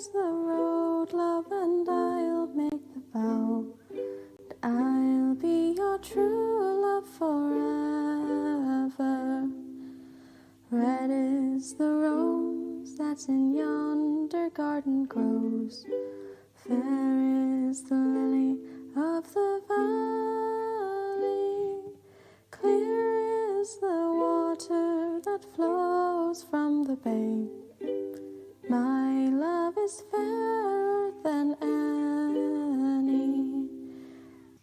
is the road, love, and I'll make the vow that I'll be your true love forever. Red is the rose that in yonder garden grows. Fair is the lily of the valley. Clear is the water that flows from the bay. My love is fairer than any.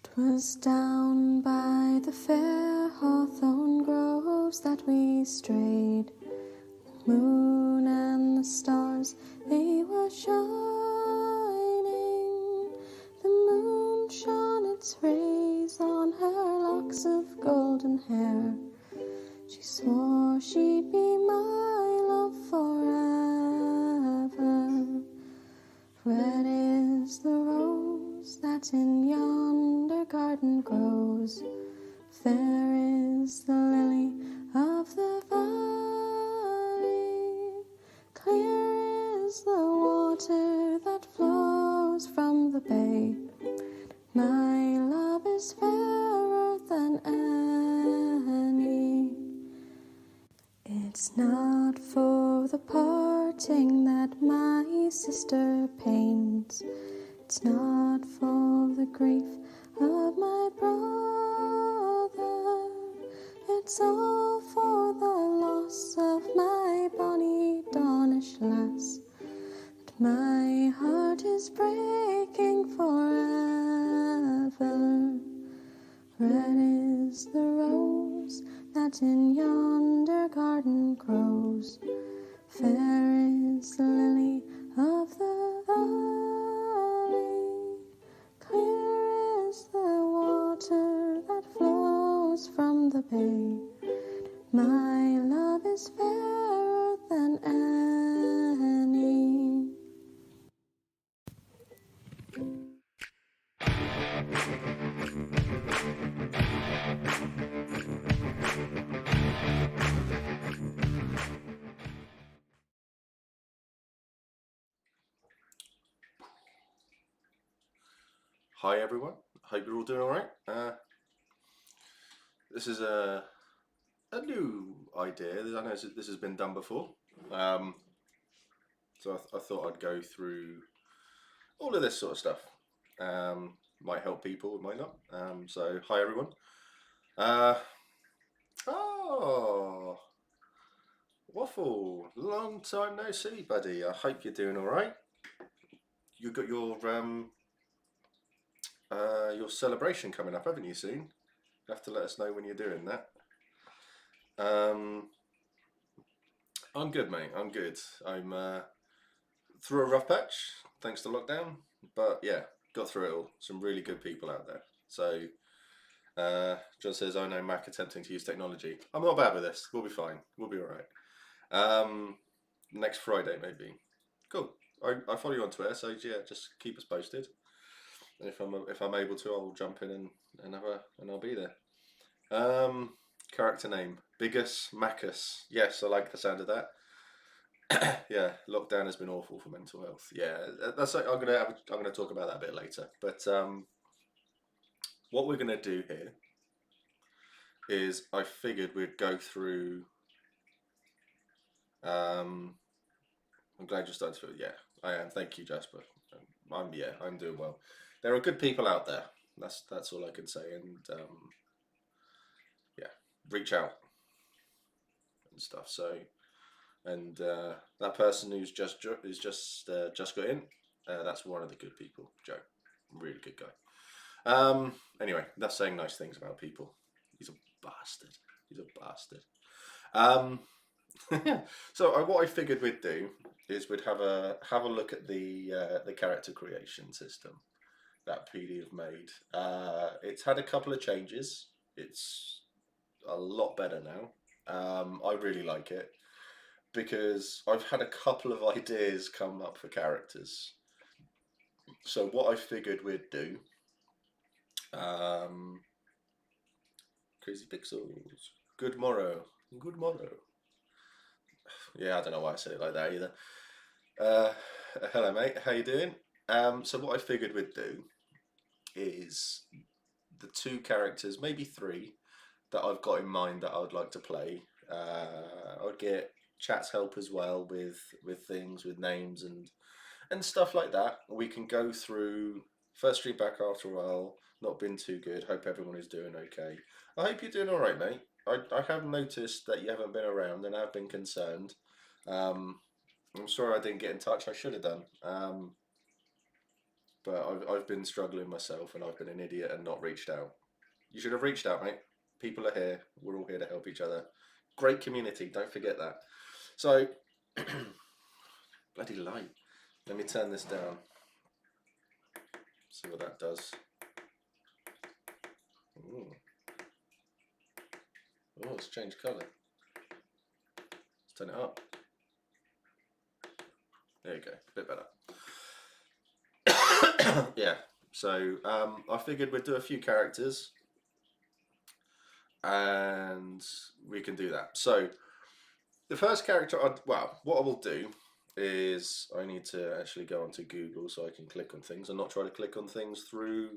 'Twas down by the fair hawthorn groves that we strayed. The moon and the stars, they were shining. The moon shone its rays on her locks of golden hair. She swore she'd be my love forever. Red is the rose that in yonder garden grows. Fair is the lily of the valley. Clear is the water that flows from the bay. My love is fairer than any. It's not for the parting that my sister pains. It's not for the grief of my brother. It's all for the loss of my bonny Dawnish lass. And my heart is breaking forever. Red is the rose that in yonder garden grows. Fair is the lily of the valley. Clear is the water that flows from the bay. My love is fairer than any. Hi everyone, hope you're all doing alright. This is a new idea. I know this has been done before, so I thought I'd go through all of this sort of stuff. Might help people, it might not. So hi everyone. Oh, Waffle, long time no see, buddy. I hope you're doing alright. You got your celebration coming up, haven't you, soon? You have to let us know when you're doing that. I'm good, mate. I'm good. I'm through a rough patch, thanks to lockdown, but yeah, got through it all. Some really good people out there. So, John says, "I know Mac attempting to use technology. I'm not bad with this. We'll be fine. We'll be all right. Next Friday, maybe. Cool. I follow you on Twitter, so yeah, just keep us posted. And if I'm able to, I'll jump in and I'll be there. Character name: Bigus Macus. Yes, I like the sound of that. Yeah, lockdown has been awful for mental health. Yeah, that's I'm gonna talk about that a bit later. But what we're gonna do here is I figured we'd go through. I'm glad you're starting to feel. Yeah, I am. Thank you, Jasper. I'm doing well. There are good people out there. That's all I can say. And yeah, reach out and stuff. So. And that person who's just got in, that's one of the good people, Joe. Really good guy. Anyway, that's saying nice things about people. He's a bastard. He's a bastard. So what I figured we'd do is we'd have a look at the character creation system that PD have made. It's had a couple of changes. It's a lot better now. I really like it, because I've had a couple of ideas come up for characters. So what I figured we'd do, Crazy Pixels, good morrow. Yeah, I don't know why I said it like that either. Hello, mate. How you doing? So what I figured we'd do is the two characters, maybe three, that I've got in mind that I would like to play. I would get chat's help as well with things, with names and stuff like that. We can go through first stream back after a while. Not been too good. Hope everyone is doing okay. I hope you're doing all right, mate. I have noticed that you haven't been around, and I've been concerned. Um, I'm sorry I didn't get in touch. I should have done. But I've been struggling myself, and I've been an idiot and not reached out. You should have reached out, mate. People are here. We're all here to help each other. Great community. Don't forget that. So, bloody light. Let me turn this down. See what that does. Ooh. Oh, it's changed colour. Let's turn it up. There you go. A bit better. Yeah. So I figured we'd do a few characters, and we can do that. So the first character, well, what I will do is I need to actually go onto Google so I can click on things and not try to click on things through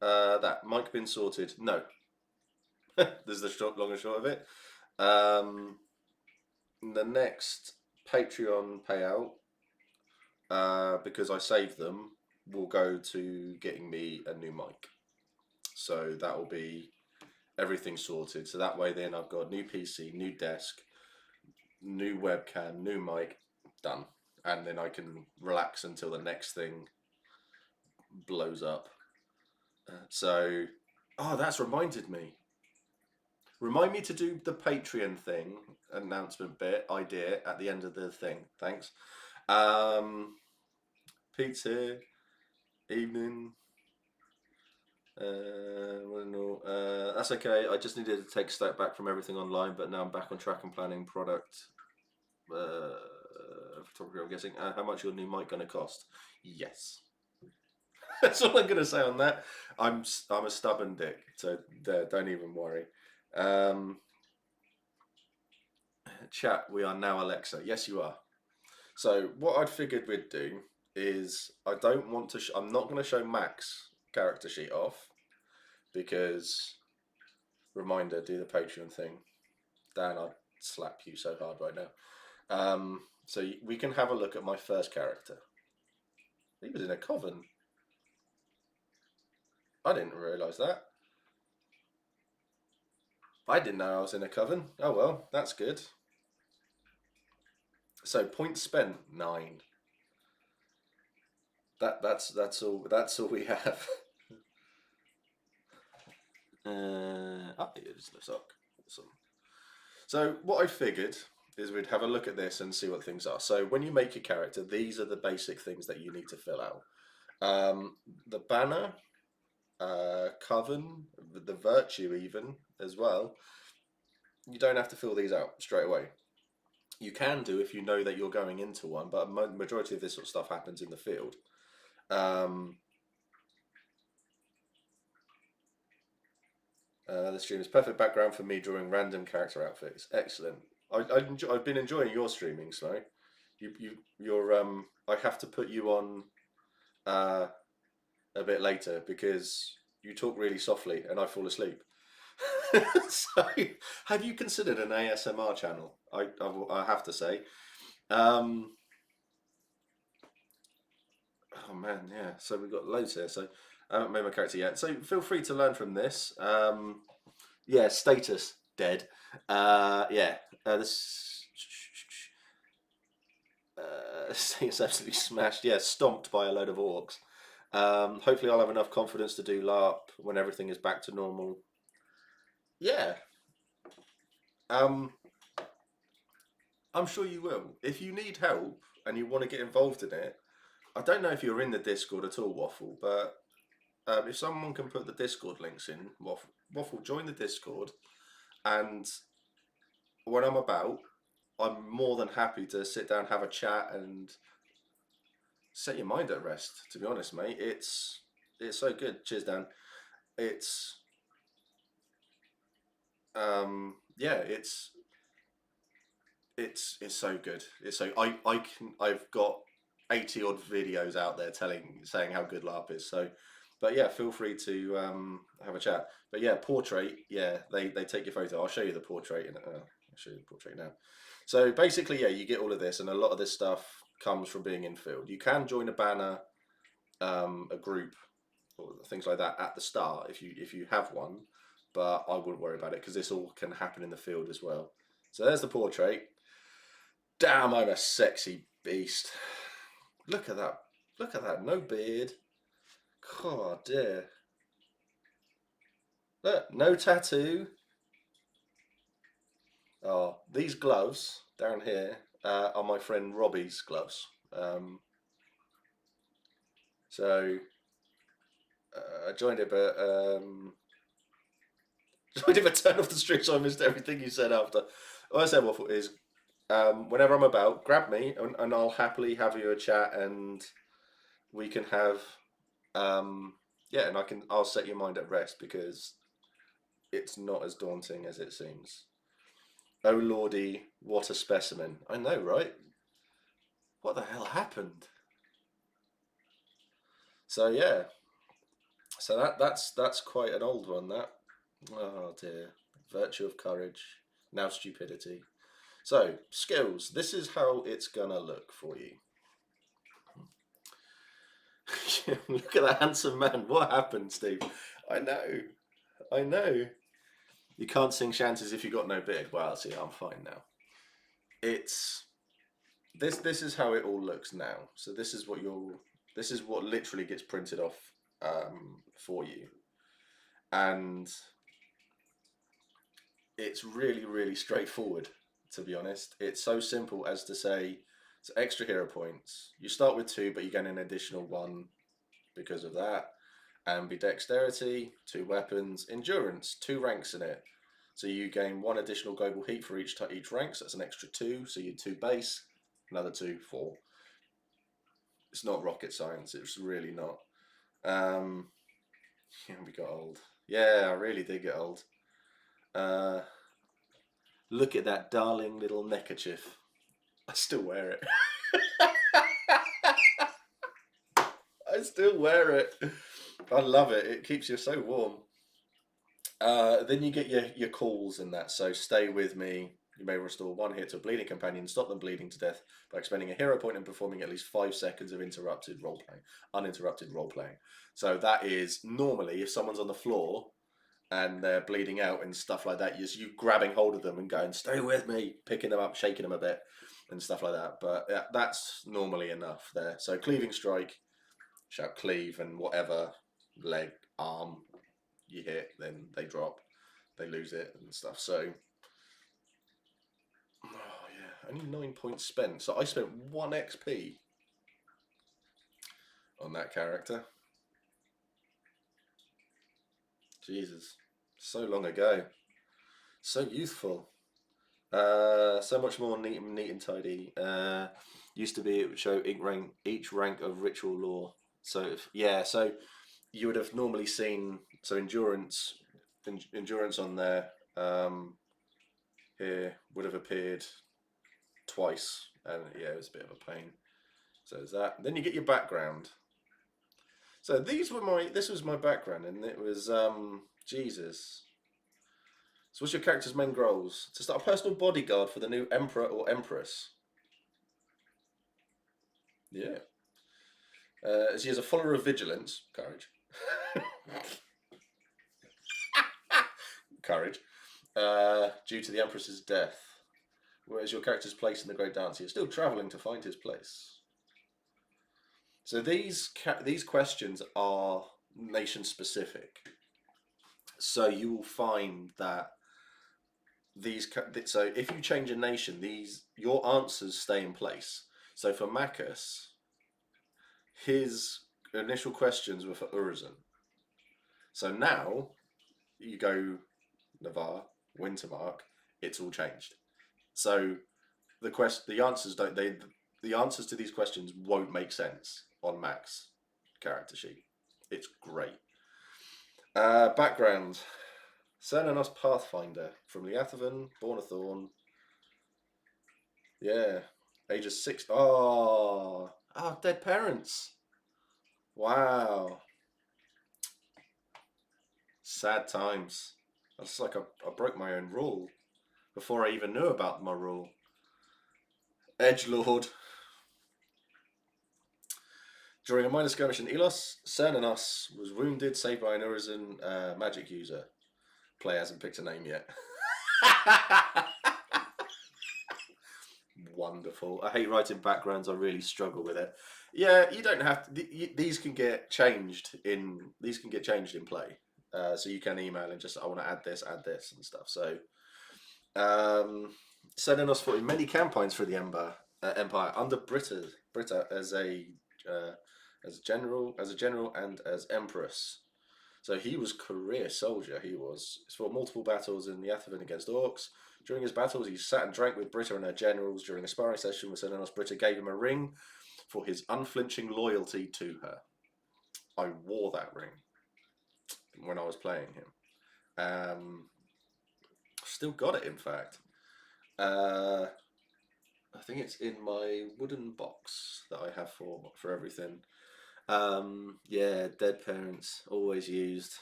that. Mic been sorted? No. There's the long and short of it. The next Patreon payout, because I saved them, will go to getting me a new mic. So that will be everything sorted. So that way then I've got new PC, new desk, new webcam, new mic, done. And then I can relax until the next thing blows up. That's reminded me. Remind me to do the Patreon thing, announcement bit, idea at the end of the thing. Thanks. Pete's here. Evening. That's okay. I just needed to take a step back from everything online, but now I'm back on track and planning product photography. I'm guessing. How much your new mic going to cost? Yes. That's all I'm going to say on that. I'm a stubborn dick, so don't even worry. Chat, we are now Alexa. Yes, you are. So what I'd figured we'd do is I don't want to. I'm not going to show Mac's character sheet off because reminder, do the Patreon thing. Dan, I'd slap you so hard right now. So we can have a look at my first character. He was in a coven. I didn't realise that. I didn't know I was in a coven. Oh well, that's good. So points spent 9. That's all we have. Here's the sock. Awesome. So what I figured is we'd have a look at this and see what things are. So when you make your character, these are the basic things that you need to fill out. The banner, coven, the virtue even as well. You don't have to fill these out straight away. You can do if you know that you're going into one, but majority of this sort of stuff happens in the field. The stream is perfect background for me drawing random character outfits. Excellent. I've been enjoying your streaming, so you're I have to put you on a bit later because you talk really softly and I fall asleep. So, have you considered an ASMR channel? I have to say. Oh man, yeah. So we've got loads here. So I haven't made my character yet. So feel free to learn from this. Yeah, status dead. This thing is absolutely smashed. Yeah, stomped by a load of orcs. Hopefully, I'll have enough confidence to do Larp when everything is back to normal. Yeah. I'm sure you will. If you need help and you want to get involved in it, I don't know if you're in the Discord at all, Waffle, but if someone can put the Discord links in, Waffle, join the Discord, and when I'm about, I'm more than happy to sit down, have a chat, and set your mind at rest. To be honest, mate, it's so good. Cheers, Dan. It's yeah, it's so good. It's so I've got 80 odd videos out there saying how good Larp is. So, but yeah, feel free to have a chat. But yeah, portrait. Yeah, they take your photo. I'll show you the portrait. I'll show you the portrait now. So basically, yeah, you get all of this, and a lot of this stuff comes from being in field. You can join a banner, a group, or things like that at the start if you have one, but I wouldn't worry about it because this all can happen in the field as well. So there's the portrait. Damn, I'm a sexy beast. Look at that. Look at that. No beard. God dear. Look, no tattoo. Oh, these gloves down here are my friend Robbie's gloves. So I joined it, but joined it, but turned off the stream, so I missed everything you said after. What I said, Waffle, is whenever I'm about, grab me, and I'll happily have you a chat, and we can have, yeah, and I'll set your mind at rest because it's not as daunting as it seems. Oh lordy, what a specimen! I know, right? What the hell happened? So yeah, so that's quite an old one. That, oh dear, virtue of courage, now stupidity. So skills. This is how it's gonna look for you. Look at that handsome man. What happened, Steve? I know. You can't sing shanties if you got no beard. Well, see, I'm fine now. It's this is how it all looks now. So this is what literally gets printed off for you, and it's really straightforward. To be honest, it's so simple as to say it's extra hero points. You start with 2, but you get an additional 1 because of that. Ambidexterity, 2 weapons, endurance, 2 ranks in it. So you gain 1 additional global heat for each rank, so that's an extra 2. So you 2 base, another 2, 4. It's not rocket science. It's really not. Yeah, we got old. Yeah, I really did get old. Look at that darling little neckerchief. I still wear it. I still wear it. I love it. It keeps you so warm. Then you get your calls in that. So stay with me. You may restore 1 hit to a bleeding companion, stop them bleeding to death by expending a hero point and performing at least 5 seconds of uninterrupted role playing. So that is normally if someone's on the floor and they're bleeding out and stuff like that, you grabbing hold of them and going, "Stay with me," picking them up, shaking them a bit, and stuff like that. But yeah, that's normally enough there. So cleaving strike, shout cleave, and whatever leg, arm you hit, then they drop, they lose it and stuff. So, oh yeah, only 9 points spent. So I spent 1 XP on that character. Jesus, so long ago, so youthful. So much more neat and tidy. Used to be it would show each rank of ritual lore. So so you would have normally seen endurance on there. Here would have appeared twice, and yeah, it was a bit of a pain. So there's that. Then you get your background. So this was my background, and it was Jesus. So what's your character's main goals? To start a personal bodyguard for the new emperor or empress. Yeah. She is a follower of vigilance, courage. Courage. Due to the empress's death. Whereas your character's place in the great dance, you're still travelling to find his place. So these questions are nation specific. So you will find that so if you change a nation, your answers stay in place. So for Macus, his initial questions were for Urizen. So now you go Navarre, Wintermark, it's all changed. So the answers to these questions won't make sense on Mac's character sheet. It's great. Background. Cernanos Pathfinder from Liathavan, Born of Thorn. Yeah. Ages 6. Oh, Oh, dead parents. Wow. Sad times. That's like I broke my own rule before I even knew about my rule. Edgelord. During a minor skirmish in Elos, Cernunnos was wounded, saved by an Urizen magic user. Player hasn't picked a name yet. Wonderful. I hate writing backgrounds. I really struggle with it. Yeah, you don't have to. These can get changed in. These can get changed in play. So you can email and just I want to add this, and stuff. So, sending us for many campaigns for the Empire under Britta as general and as empress. So he was career soldier. He was. It's for multiple battles in the Yathavin against orcs. During his battles, he sat and drank with Britta and her generals. During a sparring session with Cernunnos, Britta gave him a ring for his unflinching loyalty to her. I wore that ring when I was playing him. Still got it, in fact. I think it's in my wooden box that I have for everything. Yeah, dead parents, always used.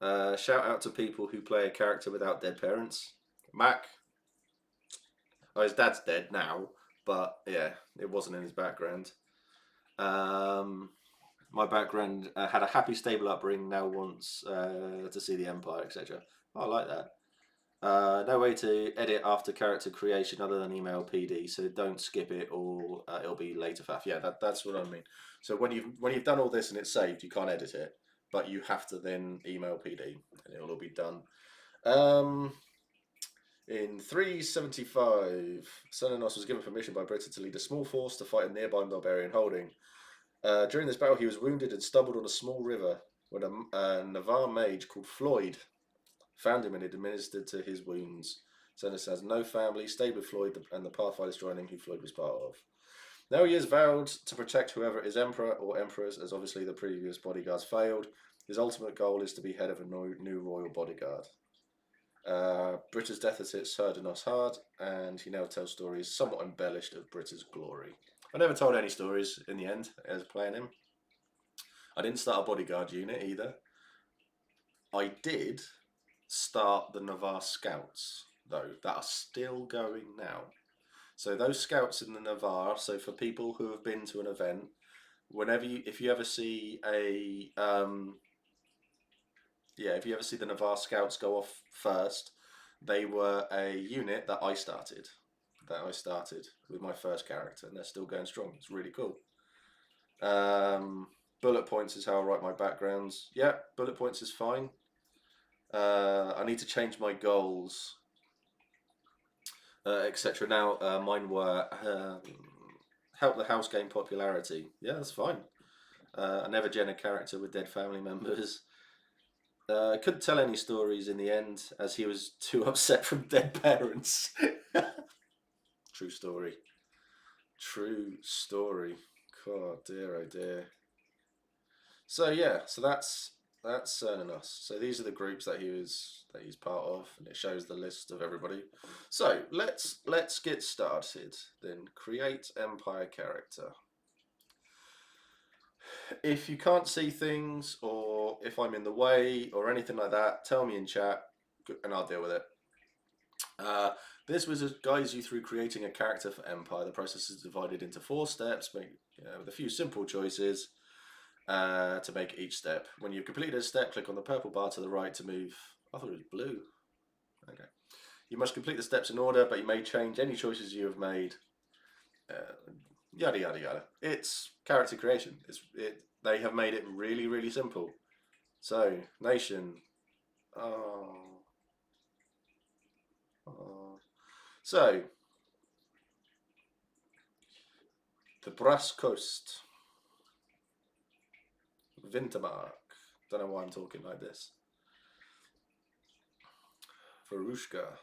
Shout out to people who play a character without dead parents. Mac. Oh, his dad's dead now, but yeah, it wasn't in his background. My background had a happy, stable upbringing. Now wants to see the Empire, etc. Oh, I like that. No way to edit after character creation other than email PD, so don't skip it or it'll be later faff. Yeah, that's what I mean. So when you've done all this and it's saved, you can't edit it, but you have to then email PD and it'll all be done. In 375, Cernunnos was given permission by Britain to lead a small force to fight a nearby barbarian holding. During this battle, he was wounded and stumbled on a small river when a Navarre mage called Floyd found him and administered to his wounds. Cernunnos has no family, stayed with Floyd and the Pathfinders joining who Floyd was part of. Now he has vowed to protect whoever is emperor or empress, as obviously the previous bodyguards failed. His ultimate goal is to be head of a new royal bodyguard. Britta's death has hit Cernunnos hard, and he now tells stories somewhat embellished of Britta's glory. I never told any stories in the end as playing him. I didn't start a bodyguard unit either. I did start the Navarre Scouts, though, that are still going now. So those scouts in the Navarre, so for people who have been to an event, if you ever see if you ever see the Navarre Scouts go off first, they were a unit that I started with my first character, and they're still going strong. It's really cool. Bullet points is how I write my backgrounds. Yeah, bullet points is fine. I need to change my goals, etc. Now, mine were help the house gain popularity. Yeah, that's fine. I never gen a character with dead family members. Couldn't tell any stories in the end as he was too upset from dead parents. True story. True story. God, dear, oh dear. So yeah, so that's Cernunnos. So these are the groups that he's part of, and it shows the list of everybody. So let's get started. Then create Empire character. If you can't see things, or if I'm in the way, or anything like that, tell me in chat, and I'll deal with it. This wizard guides you through creating a character for Empire. The process is divided into 4 steps, with a few simple choices to make each step. When you've completed a step, click on the purple bar to the right to move. I thought it was blue. Okay. You must complete the steps in order, but you may change any choices you have made. Yada yada yada. It's character creation. They have made it really, really simple. So, nation. So, the Brass Coast. Vintermark. Don't know why I'm talking like this. Farushka.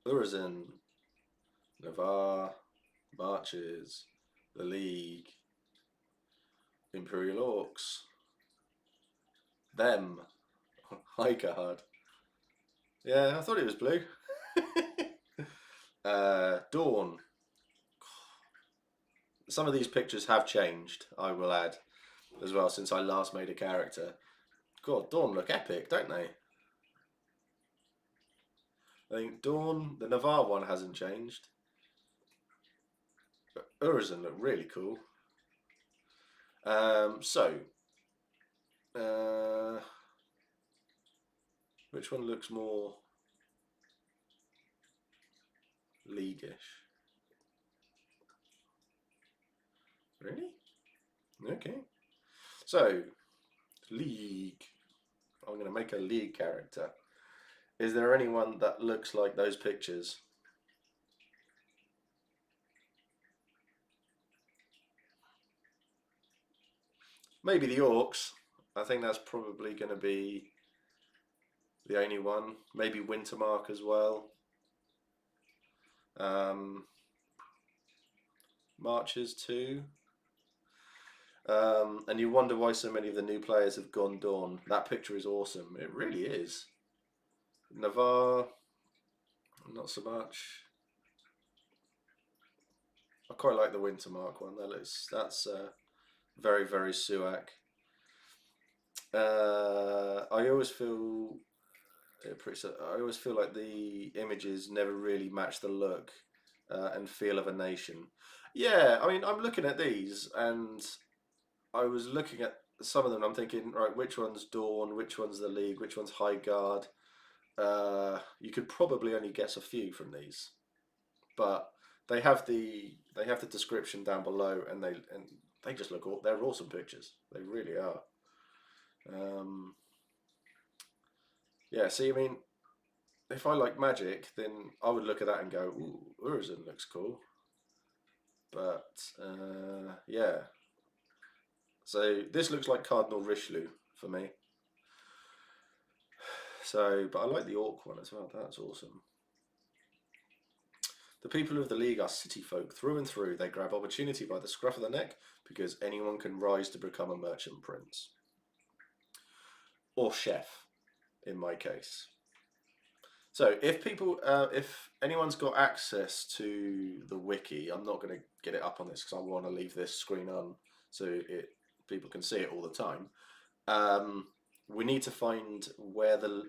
Urizen. Navarre. Marches. The League. Imperial Orcs. Them. High card. Yeah, I thought it was blue. Dawn. some of these pictures have changed, I will add, as well, since I last made a character. God, Dawn look epic, don't they? I think Dawn, the Navarre one hasn't changed. But Urizen look really cool. Which one looks more League-ish? Really? Okay. So, League. I'm going to make a League character. Is there anyone that looks like those pictures? Maybe the Orcs. I think that's probably going to be the only one. Maybe Wintermark as well. Marches too. And you wonder why so many of the new players have gone Dawn. That picture is awesome. It really is. Navarre, not so much. I quite like the Wintermark one. That's very, very Suak. I always feel like the images never really match the look and feel of a nation. Yeah, I mean, I'm looking at these and I was looking at some of them. I'm thinking, right, which one's Dawn, which one's the League, which one's High Guard. You could probably only guess a few from these, but they have the description down below, and they just look they're awesome pictures. They really are. Yeah. See, I mean, if I like Magic, then I would look at that and go, "Ooh, Urizen looks cool." But yeah. So this looks like Cardinal Richelieu for me. So, but I like the Orc one as well. That's awesome. The people of the League are city folk through and through. They grab opportunity by the scruff of the neck because anyone can rise to become a merchant prince. Or chef, in my case. So if anyone's got access to the wiki, I'm not going to get it up on this because I want to leave this screen on so people can see it all the time. We need to find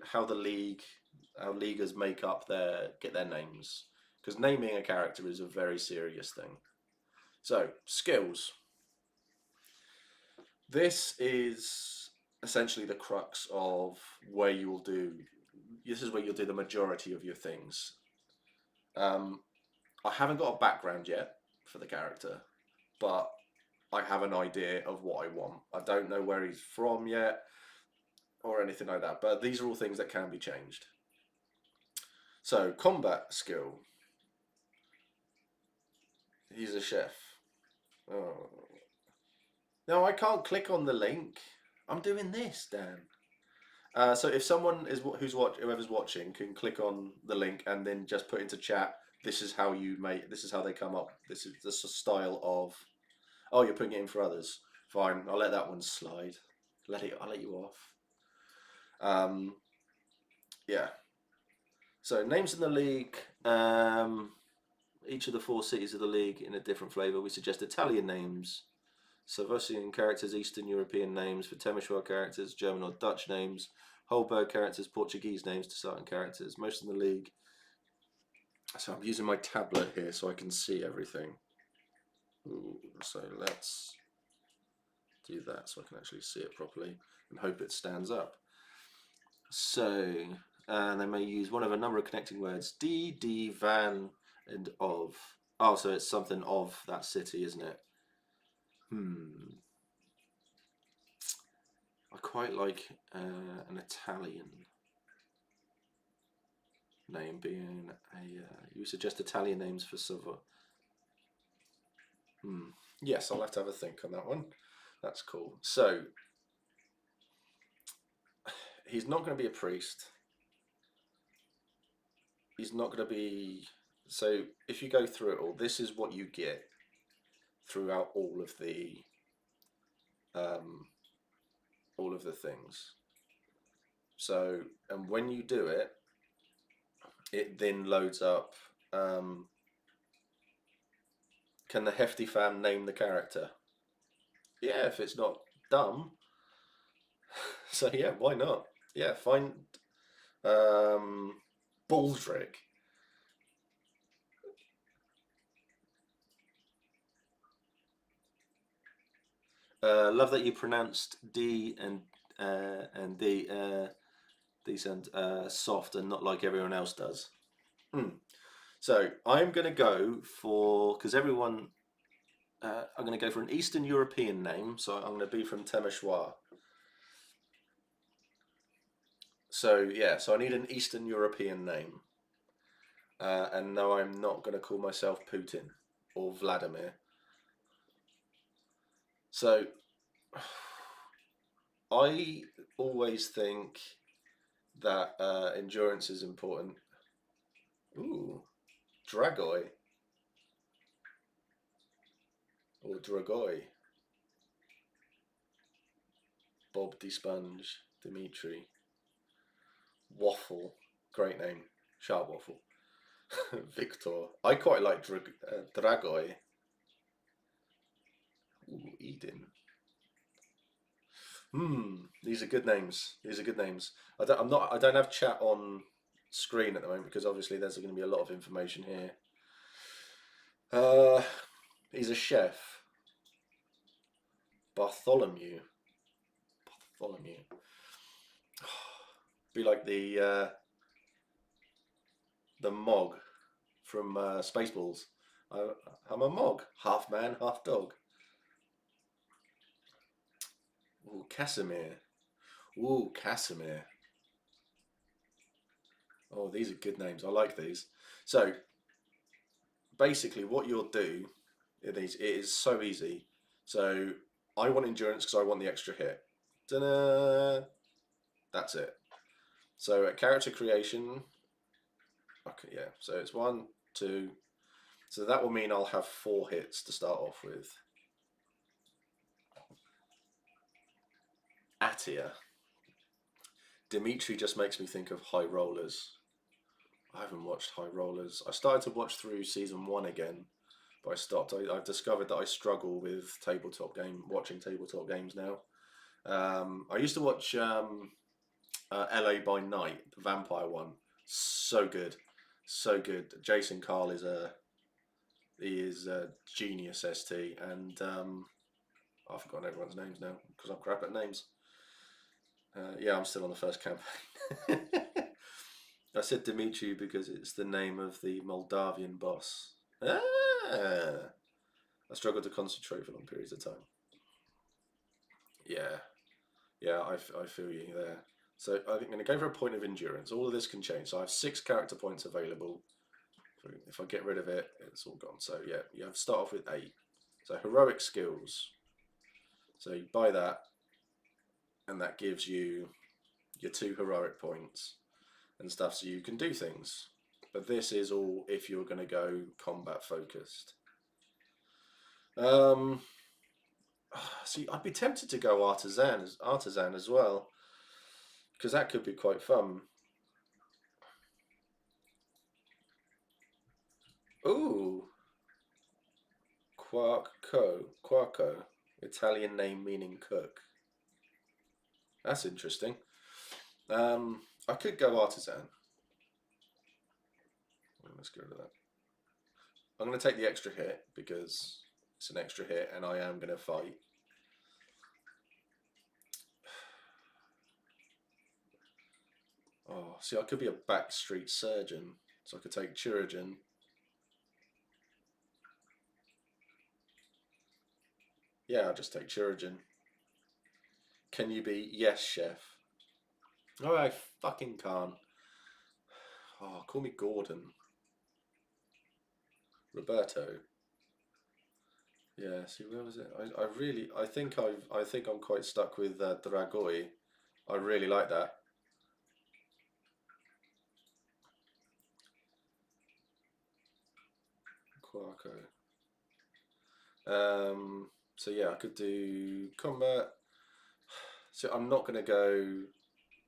how leaguers get their names, because naming a character is a very serious thing. So skills. This is essentially the crux of where you will do. This is where you'll do the majority of your things. I haven't got a background yet for the character, but I have an idea of what I want. I don't know where he's from yet or anything like that, but these are all things that can be changed. So, combat skill. He's a chef. Oh. No, I can't click on the link. I'm doing this, Dan. So if someone whoever's watching can click on the link and then just put into chat, this is how they come up. This is the style of. Oh, you're putting it in for others. Fine, I'll let that one slide. I'll let you off. Yeah. So names in the league. Each of the 4 cities of the league in a different flavour. We suggest Italian names, Savosian characters, Eastern European names, for Temeshwar characters, German or Dutch names, Holberg characters, Portuguese names to certain characters. Most in the league. So I'm using my tablet here so I can see everything. Ooh, so let's do that so I can actually see it properly and hope it stands up. So, they may use one of a number of connecting words: D, van, and of. Oh, so it's something of that city, isn't it? I quite like an Italian name being you suggest Italian names for Savoy. Yes, I'll have to have a think on that one. That's cool. So, he's not going to be a priest. He's not going to be. So, if you go through it all, this is what you get throughout all of the things. So, and when you do it, it then loads up Can the hefty fan name the character? Yeah, if it's not dumb. So yeah, why not? Yeah, find Baldric. Love that you pronounced D and D decent soft and not like everyone else does. So I'm going to go for, because everyone, I'm going to go for an Eastern European name. So I'm going to be from Temeshwar. So yeah, so I need an Eastern European name. And no, I'm not going to call myself Putin or Vladimir. So I always think that endurance is important. Ooh, Dragoi or Dragoi. Bob De Sponge, Dimitri. Waffle, great name. Sharp Waffle. Victor. I quite like Dragoi. Ooh, Eden. These are good names. These are good names. I don't have chat on screen at the moment because obviously there's going to be a lot of information here. He's a chef. Bartholomew. Be like the Mog from Spaceballs. I'm a Mog, half man, half dog. Ooh, Casimir. Ooh, Casimir. Oh, these are good names. I like these. So basically, what you'll do in these, it is so easy. So I want endurance because I want the extra hit. Ta-da! That's it. So at character creation, okay, yeah. So it's 1, 2. So that will mean I'll have 4 hits to start off with. Atia. Dimitri just makes me think of High Rollers. I haven't watched High Rollers. I started to watch through season 1 again, but I stopped. I've discovered that I struggle with watching tabletop games now. I used to watch LA by Night, the vampire one. So good, so good. Jason Carl is a genius ST, and I've forgotten everyone's names now because I'm crap at names. Yeah, I'm still on the first campaign. I said Dimitri because it's the name of the Moldavian boss. Ah! I struggle to concentrate for long periods of time. Yeah, yeah, I feel you there. So I'm going to go for a point of endurance. All of this can change. So I have 6 character points available. If I get rid of it, it's all gone. So yeah, you have to start off with 8. So heroic skills. So you buy that, and that gives you your 2 heroic points and stuff, so you can do things. But this is all if you're going to go combat focused. See, I'd be tempted to go artisan as well, because that could be quite fun. Ooh, Quarco, Italian name meaning cook. That's interesting. I could go artisan. Let's get rid of that. I'm going to take the extra hit because it's an extra hit, and I am going to fight. Oh, see, I could be a backstreet surgeon, so I could take chirurgeon. Yeah, I'll just take chirurgeon. Can you be yes, chef? Oh, I fucking can't. Oh, call me Gordon. Roberto. Yeah, see, where was it? I think I'm quite stuck with Dragoi. I really like that. Quarko. So yeah, I could do combat. So I'm not going to go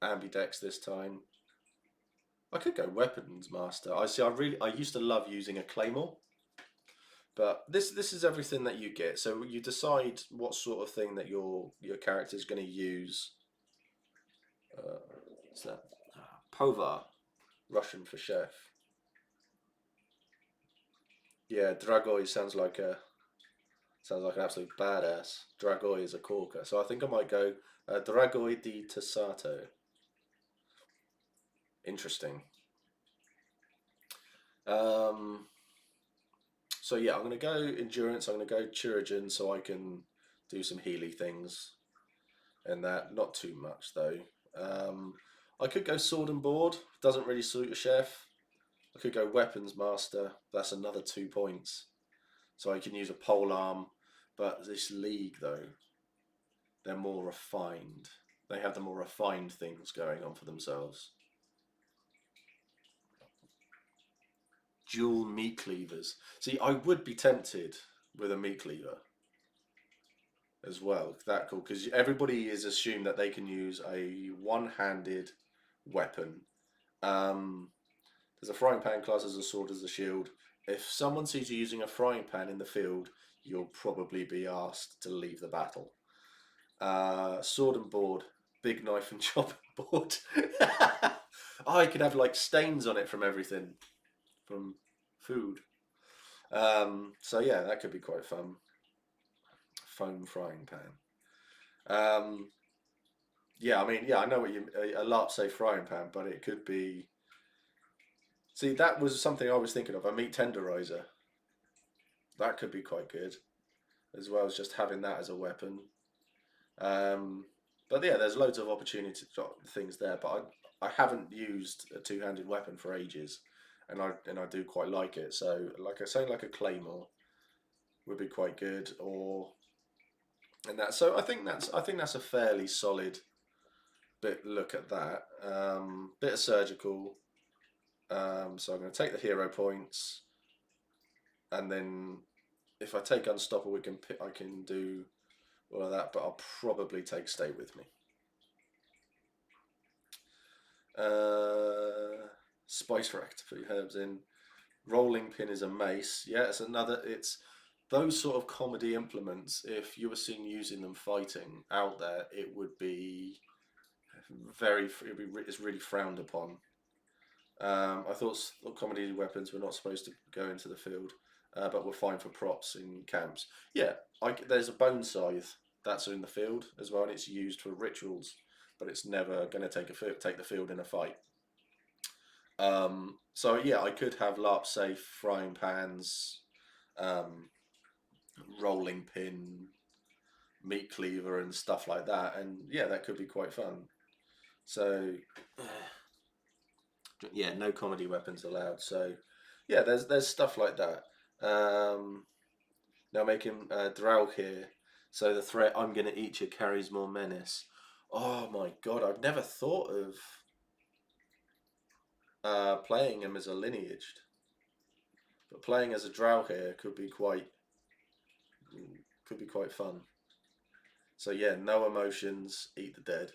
ambidex this time. I could go weapons master. I used to love using a claymore But this is everything that you get. So you decide what sort of thing that your character is going to use. What's that? Povar, Russian for chef. Yeah, Dragoi sounds like an absolute badass. Dragoi is a corker, so I think I might go Dragoi di Tassato. Interesting. Um, so yeah, I'm gonna go endurance. I'm gonna go Chirurgeon so I can do some Healy things, and that not too much though. I could go sword and board. Doesn't really suit a chef. I could go weapons master. That's another 2 points. So I can use a pole arm. But this league though, they're more refined. They have the more refined things going on for themselves. Dual meat cleavers. See, I would be tempted with a meat cleaver as well. That cool because everybody is assumed that they can use a one-handed weapon. There's a frying pan class as a sword as a shield. If someone sees you using a frying pan in the field, you'll probably be asked to leave the battle. Sword and board, big knife and chopping board. Oh, you could have like stains on it from everything, from food. So yeah, that could be quite fun. Foam frying pan. Yeah, I mean, yeah, I know what you a Larp say frying pan, but it could be. See, that was something I was thinking of. A meat tenderizer. That could be quite good, as well as just having that as a weapon. Um, but yeah, there's loads of opportunity things there. But I haven't used a two-handed weapon for ages, and I do quite like it. So like I say, like a claymore would be quite good, or and that. So I think that's a fairly solid bit. Look at that. Bit of surgical. So I'm going to take the hero points, and then if I take unstoppable, I can do all of that. But I'll probably take stay with me. Spice rack to put herbs in. Rolling pin is a mace. Yeah, it's another. It's those sort of comedy implements. If you were seen using them fighting out there, it would be it's really frowned upon. I thought comedy weapons were not supposed to go into the field, but were fine for props in camps. Yeah, there's a bone scythe that's in the field as well, and it's used for rituals, but it's never going to take the field in a fight. So yeah, I could have Larp safe frying pans, um, rolling pin, meat cleaver, and stuff like that, and yeah, that could be quite fun. So yeah, no comedy weapons allowed. So yeah, there's stuff like that. Now making Draug here, so the threat "I'm gonna eat you" carries more menace. Oh my god, I've never thought of playing him as a lineaged, but playing as a Draug here could be quite fun. So yeah, no emotions, eat the dead.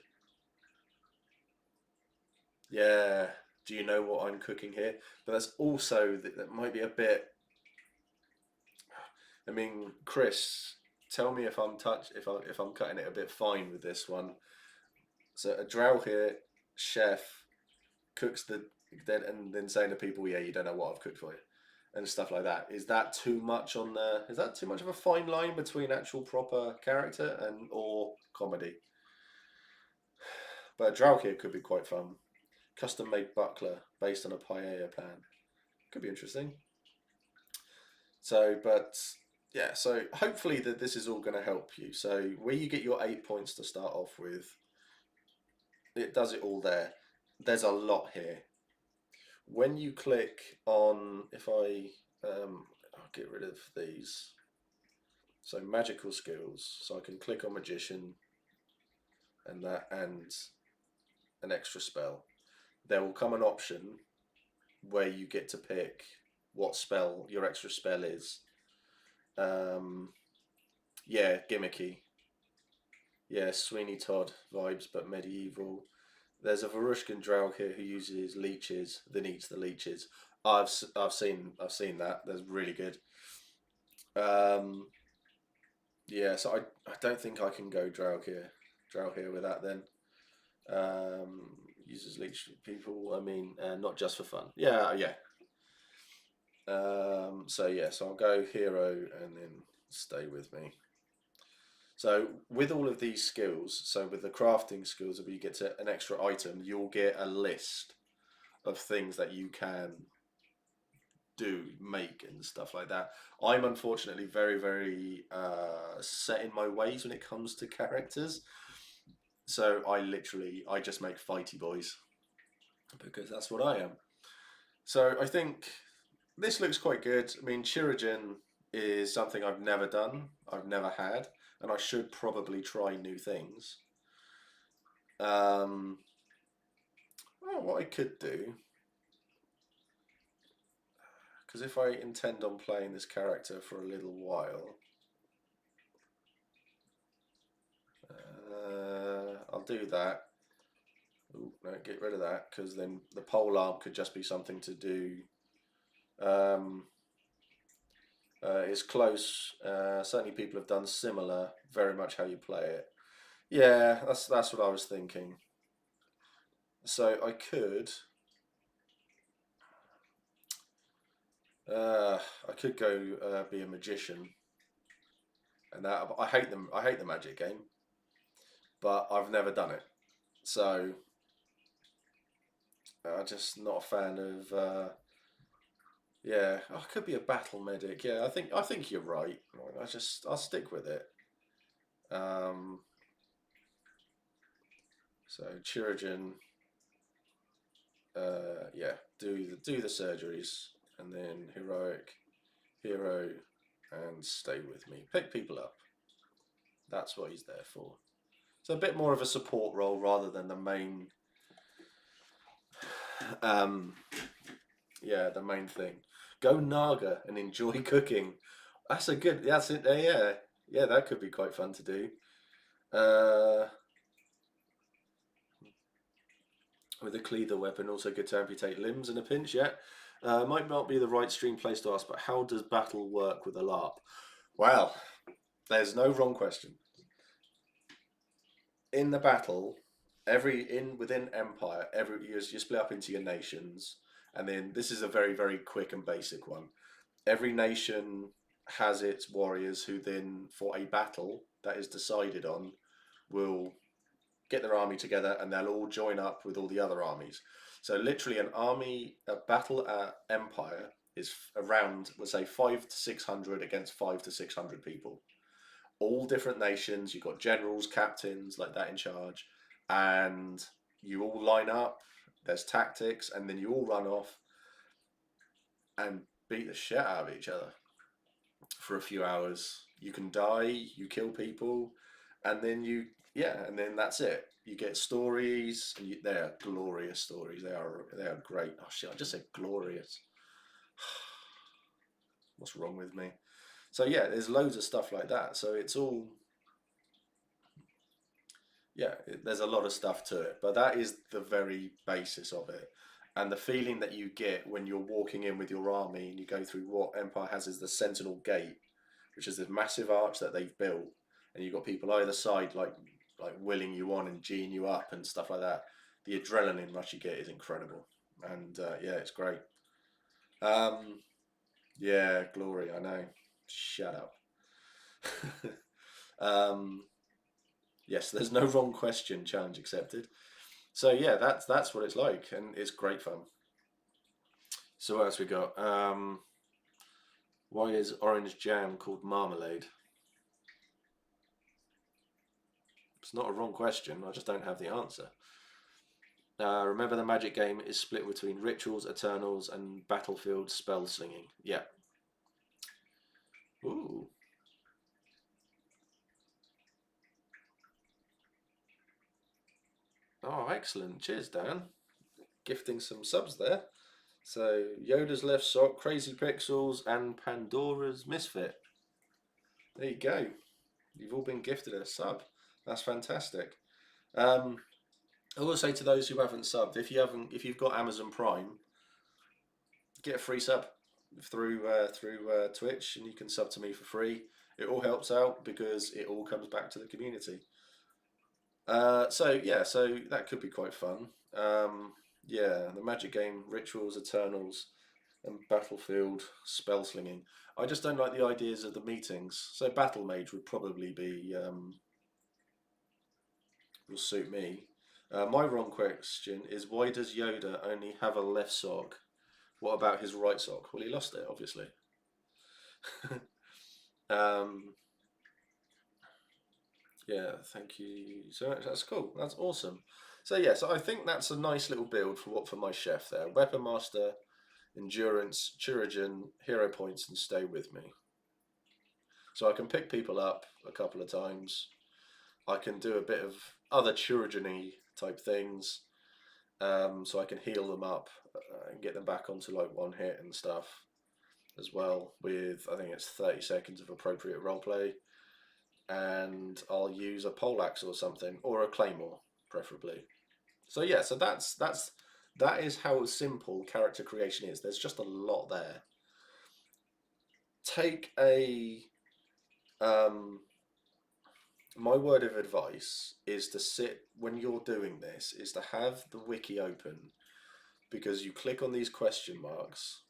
Yeah. Do you know what I'm cooking here? But that's also that might be a bit. I mean, Chris, tell me if if I'm cutting it a bit fine with this one. So a drow here, chef, cooks the dead, and then saying to people, "Yeah, you don't know what I've cooked for you," and stuff like that. Is that too much on the? Is that too much of a fine line between actual proper character and or comedy? But a drow here could be quite fun. Custom made buckler based on a paella pan. Could be interesting. So, but yeah, so hopefully that this is all going to help you. So where you get your 8 points to start off with, it does it all there. There's a lot here. When you click on, if I'll get rid of these. So magical skills. So I can click on magician and that and an extra spell. There will come an option where you get to pick what spell your extra spell is. Yeah, gimmicky. Yeah, Sweeney Todd vibes, but medieval. There's a Varushkan Draug here who uses leeches, then eats the leeches. I've seen that. That's really good. Yeah, so I don't think I can go Drow here with that then. Uses leech people. I mean, not just for fun. Yeah, yeah. So yeah, so I'll go hero and then stay with me. So with all of these skills, so with the crafting skills, if you get to an extra item, you'll get a list of things that you can do, make, and stuff like that. I'm unfortunately very set in my ways when it comes to characters. So I just make fighty boys because that's what I am. So I think this looks quite good. I mean, Chirigen is something I've never done, I've never had, and I should probably try new things. Um, well, what I could do, because if I intend on playing this character for a little while, I'll do that. Ooh, no, get rid of that because then the pole arm could just be something to do. Um, it's close. Certainly, people have done similar. Very much how you play it. Yeah, that's what I was thinking. So uh, I could go be a magician, and that I hate them. I hate the magic game, but I've never done it, so I'm just not a fan of. Yeah, I could be a battle medic. Yeah, I think you're right. I'll stick with it. Um, so Chirigen, yeah, do the surgeries, and then heroic, hero, and stay with me. Pick people up. That's what he's there for. So a bit more of a support role rather than the main. Um, yeah, the main thing. Go Naga and enjoy cooking. That's a good. That's it. Yeah, yeah, that could be quite fun to do. Uh, with a cleaver weapon, also good to amputate limbs in a pinch. Yeah, might not be the right stream place to ask, but how does battle work with a Larp? Well, there's no wrong question. In the battle, every in within Empire, every you split up into your nations, and then this is a very quick and basic one. Every nation has its warriors who then, for a battle that is decided on, will get their army together and they'll all join up with all the other armies. So literally, a battle at Empire is around, let's say, 5 to 600 against 5 to 600 people, all different nations. You've got generals, captains like that in charge, and you all line up. There's tactics, and then you all run off and beat the shit out of each other for a few hours. You can die, you kill people, and then and then that's it. You get stories, and they are glorious stories. They are great. Oh shit! I just said glorious. What's wrong with me? So yeah, there's loads of stuff like that. So it's all there's a lot of stuff to it, but that is the very basis of it. And the feeling that you get when you're walking in with your army and you go through what Empire has is the Sentinel Gate, which is this massive arch that they've built, and you've got people either side like willing you on and geeing you up and stuff like that. The adrenaline rush you get is incredible, and yeah, it's great. Um, yeah, glory. I know. Shut up. um, yes, there's no wrong question. Challenge accepted. So yeah, that's what it's like, and it's great fun. So what else we got? Why is orange jam called marmalade? It's not a wrong question. I just don't have the answer. Remember, the magic game is split between rituals, eternals, and battlefield spell slinging. Yeah. Ooh. Oh, excellent. Cheers, Dan. Gifting some subs there. So Yoda's left sock, Crazy Pixels, and Pandora's Misfit. There you go. You've all been gifted a sub. That's fantastic. Um, I will say to those who haven't subbed, if you've got Amazon Prime, get a free sub. through Twitch, and you can sub to me for free. It all helps out because it all comes back to the community. So yeah, so that could be quite fun. Yeah, the Magic game, Rituals, Eternals, and Battlefield spell slinging. I just don't like the ideas of the meetings. So Battle Mage would probably be will suit me. My wrong question is, why does Yoda only have a left sock? What about his right sock? Well, he lost it, obviously. um, yeah, thank you so much. That's cool. That's awesome. So yeah, so I think that's a nice little build for my chef there. Weapon Master, Endurance, Chirurgeon, Hero Points, and Stay With Me. So I can pick people up a couple of times. I can do a bit of other Chirurgeon-y type things. So I can heal them up and get them back onto like one hit and stuff as well with, I think it's 30 seconds of appropriate roleplay. And I'll use a poleaxe or something, or a claymore preferably. So yeah, so that is how simple character creation is. There's just a lot there. Take a my word of advice is to sit, when you're doing this, is to have the wiki open, because you click on these question marks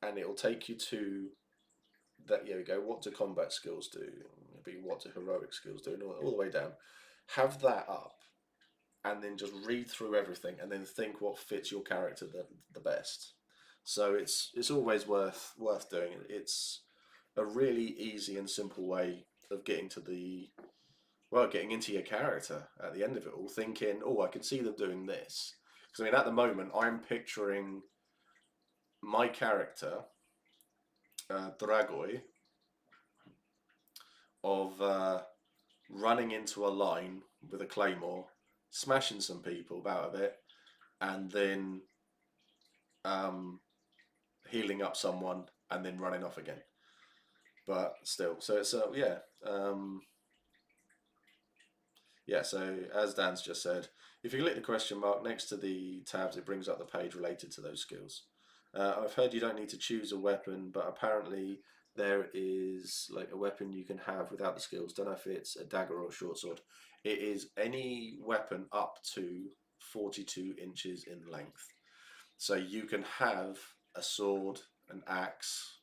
and it'll take you to that. Here we go. What do combat skills do? Maybe what do heroic skills do? And all the way down. Have that up, and then just read through everything, and then think what fits your character the best. So it's always worth doing. It's a really easy and simple way of getting to getting into your character at the end of it all, thinking, oh, I can see them doing this. Because I mean, at the moment, I'm picturing my character, Dragoi, of running into a line with a claymore, smashing some people out of it, and then healing up someone, and then running off again. But still, so it's yeah. Yeah, so as Dan's just said, if you click the question mark next to the tabs, it brings up the page related to those skills. I've heard you don't need to choose a weapon, but apparently there is like a weapon you can have without the skills. Don't know if it's a dagger or a short sword. It is any weapon up to 42 inches in length. So you can have a sword, an axe,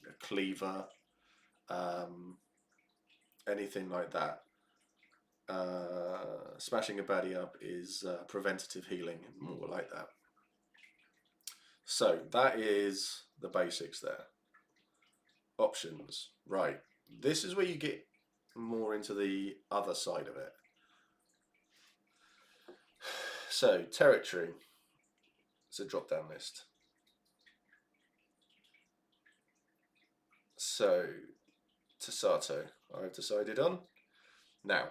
a cleaver, anything like that. Smashing a baddie up is preventative healing, more like that. So that is the basics there. Options, right. This is where you get more into the other side of it. So territory, it's a drop down list. So Tasato, I've decided on. Now,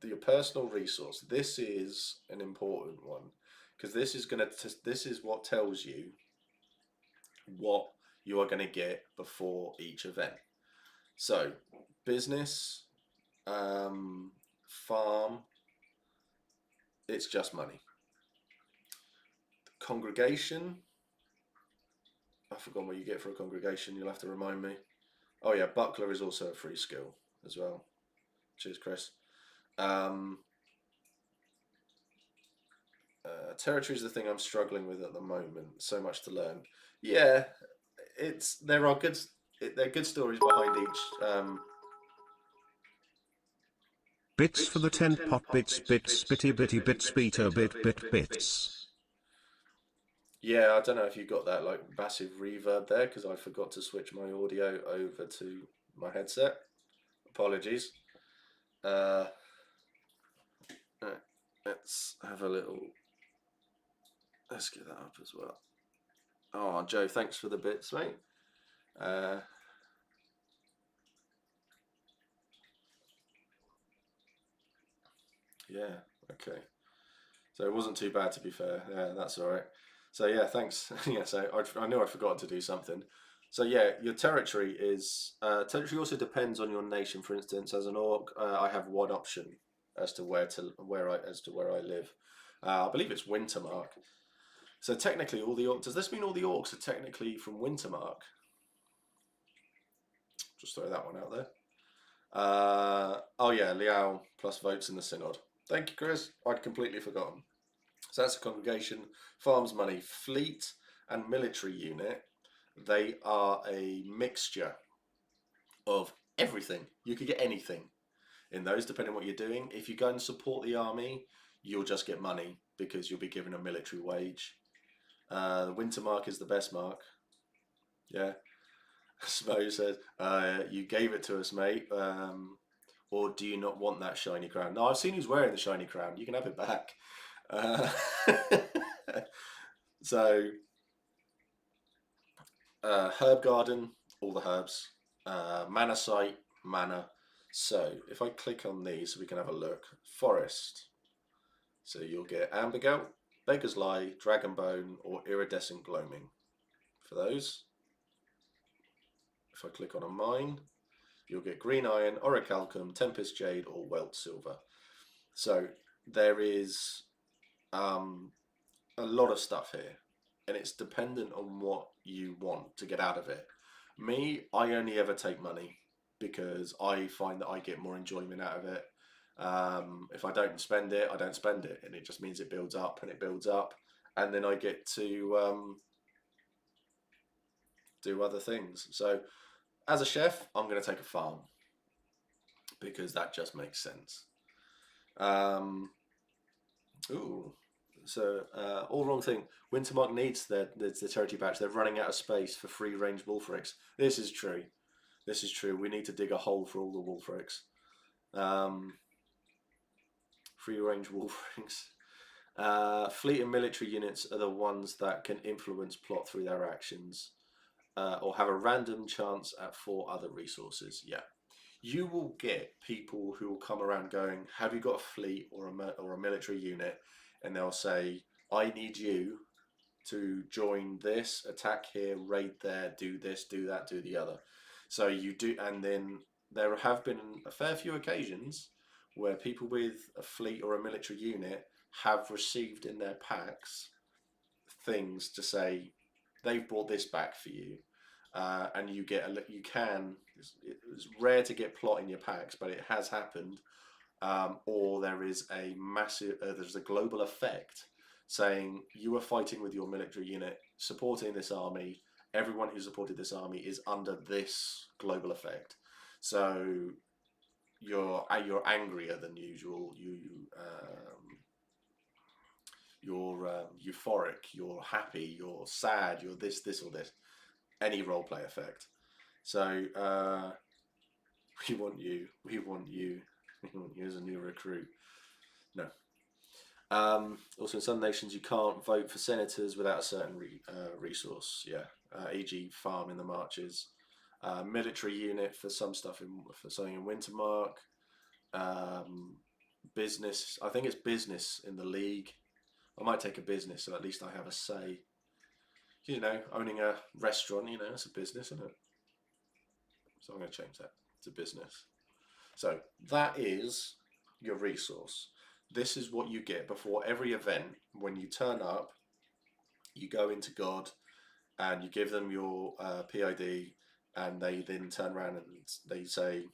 your personal resource. This is an important one, because this is what tells you what you are going to get before each event. So business, farm, it's just money. Congregation, I've forgotten what you get for a congregation. You'll have to remind me. Oh yeah, buckler is also a free skill as well. Cheers, Chris. Territory is the thing I'm struggling with at the moment. So much to learn. Yeah, there are good stories behind each. Bits for the 10 pot bits bitty bitty bits beater bits. Yeah, I don't know if you got that like massive reverb there, because I forgot to switch my audio over to my headset. Apologies. Let's have a little. Let's get that up as well. Oh, Joe, thanks for the bits, mate. Yeah, okay. So it wasn't too bad, to be fair. Yeah, that's all right. So yeah, thanks. Yeah, so I knew I forgot to do something. So yeah, your territory is territory also depends on your nation. For instance, as an orc, I have one option as to where I live. I believe it's Wintermark. So technically, all the orcs. Does this mean all the orcs are technically from Wintermark? Just throw that one out there. Oh yeah, Liao plus votes in the synod. Thank you, Chris. I'd completely forgotten. So that's a congregation, farms money, fleet and military unit. They are a mixture of everything. You could get anything in those, depending on what you're doing. If you go and support the army, you'll just get money because you'll be given a military wage. The winter mark is the best mark. Yeah. Smo says, you gave it to us, mate. Or do you not want that shiny crown? No, I've seen who's wearing the shiny crown. You can have it back. So, herb garden, all the herbs. Mana site, mana. So, if I click on these, we can have a look. Forest. So you'll get ambergout, beggar's lie, dragonbone, or iridescent gloaming. For those, if I click on a mine, you'll get green iron, orichalcum, tempest jade, or welt silver. So there is a lot of stuff here, and it's dependent on what you want to get out of it. Me, I only ever take money because I find that I get more enjoyment out of it. If I don't spend it, I don't spend it, and it just means it builds up and it builds up, and then I get to do other things. So as a chef, I'm going to take a farm because that just makes sense. All wrong thing. Wintermark needs the territory patch. They're running out of space for free-range wolfricks. This is true. This is true. We need to dig a hole for all the wolfricks. Free-range wolfricks. Fleet and military units are the ones that can influence plot through their actions, or have a random chance at 4 other resources. Yeah. You will get people who will come around going, have you got a fleet or a military unit? And they'll say, I need you to join this, attack here, raid there, do this, do that, do the other. So you do, and then there have been a fair few occasions where people with a fleet or a military unit have received in their packs things to say, they've brought this back for you. And you get it's rare to get plot in your packs, but it has happened. Or there is a massive, there's a global effect saying you are fighting with your military unit, supporting this army. Everyone who supported this army is under this global effect. So you're angrier than usual. You're euphoric. You're happy. You're sad. You're this, or this. Any roleplay effect. So we want you as a new recruit. No. Also, in some nations, you can't vote for senators without a certain resource. Yeah, e.g., farm in the marches, military unit for some stuff for something in Wintermark. Business. I think it's business in the league. I might take a business, so at least I have a say. You know, owning a restaurant, you know, it's a business, isn't it? So I'm going to change that to business. So that is your resource. This is what you get before every event. When you turn up, you go into God and you give them your PID, and they then turn around and they say,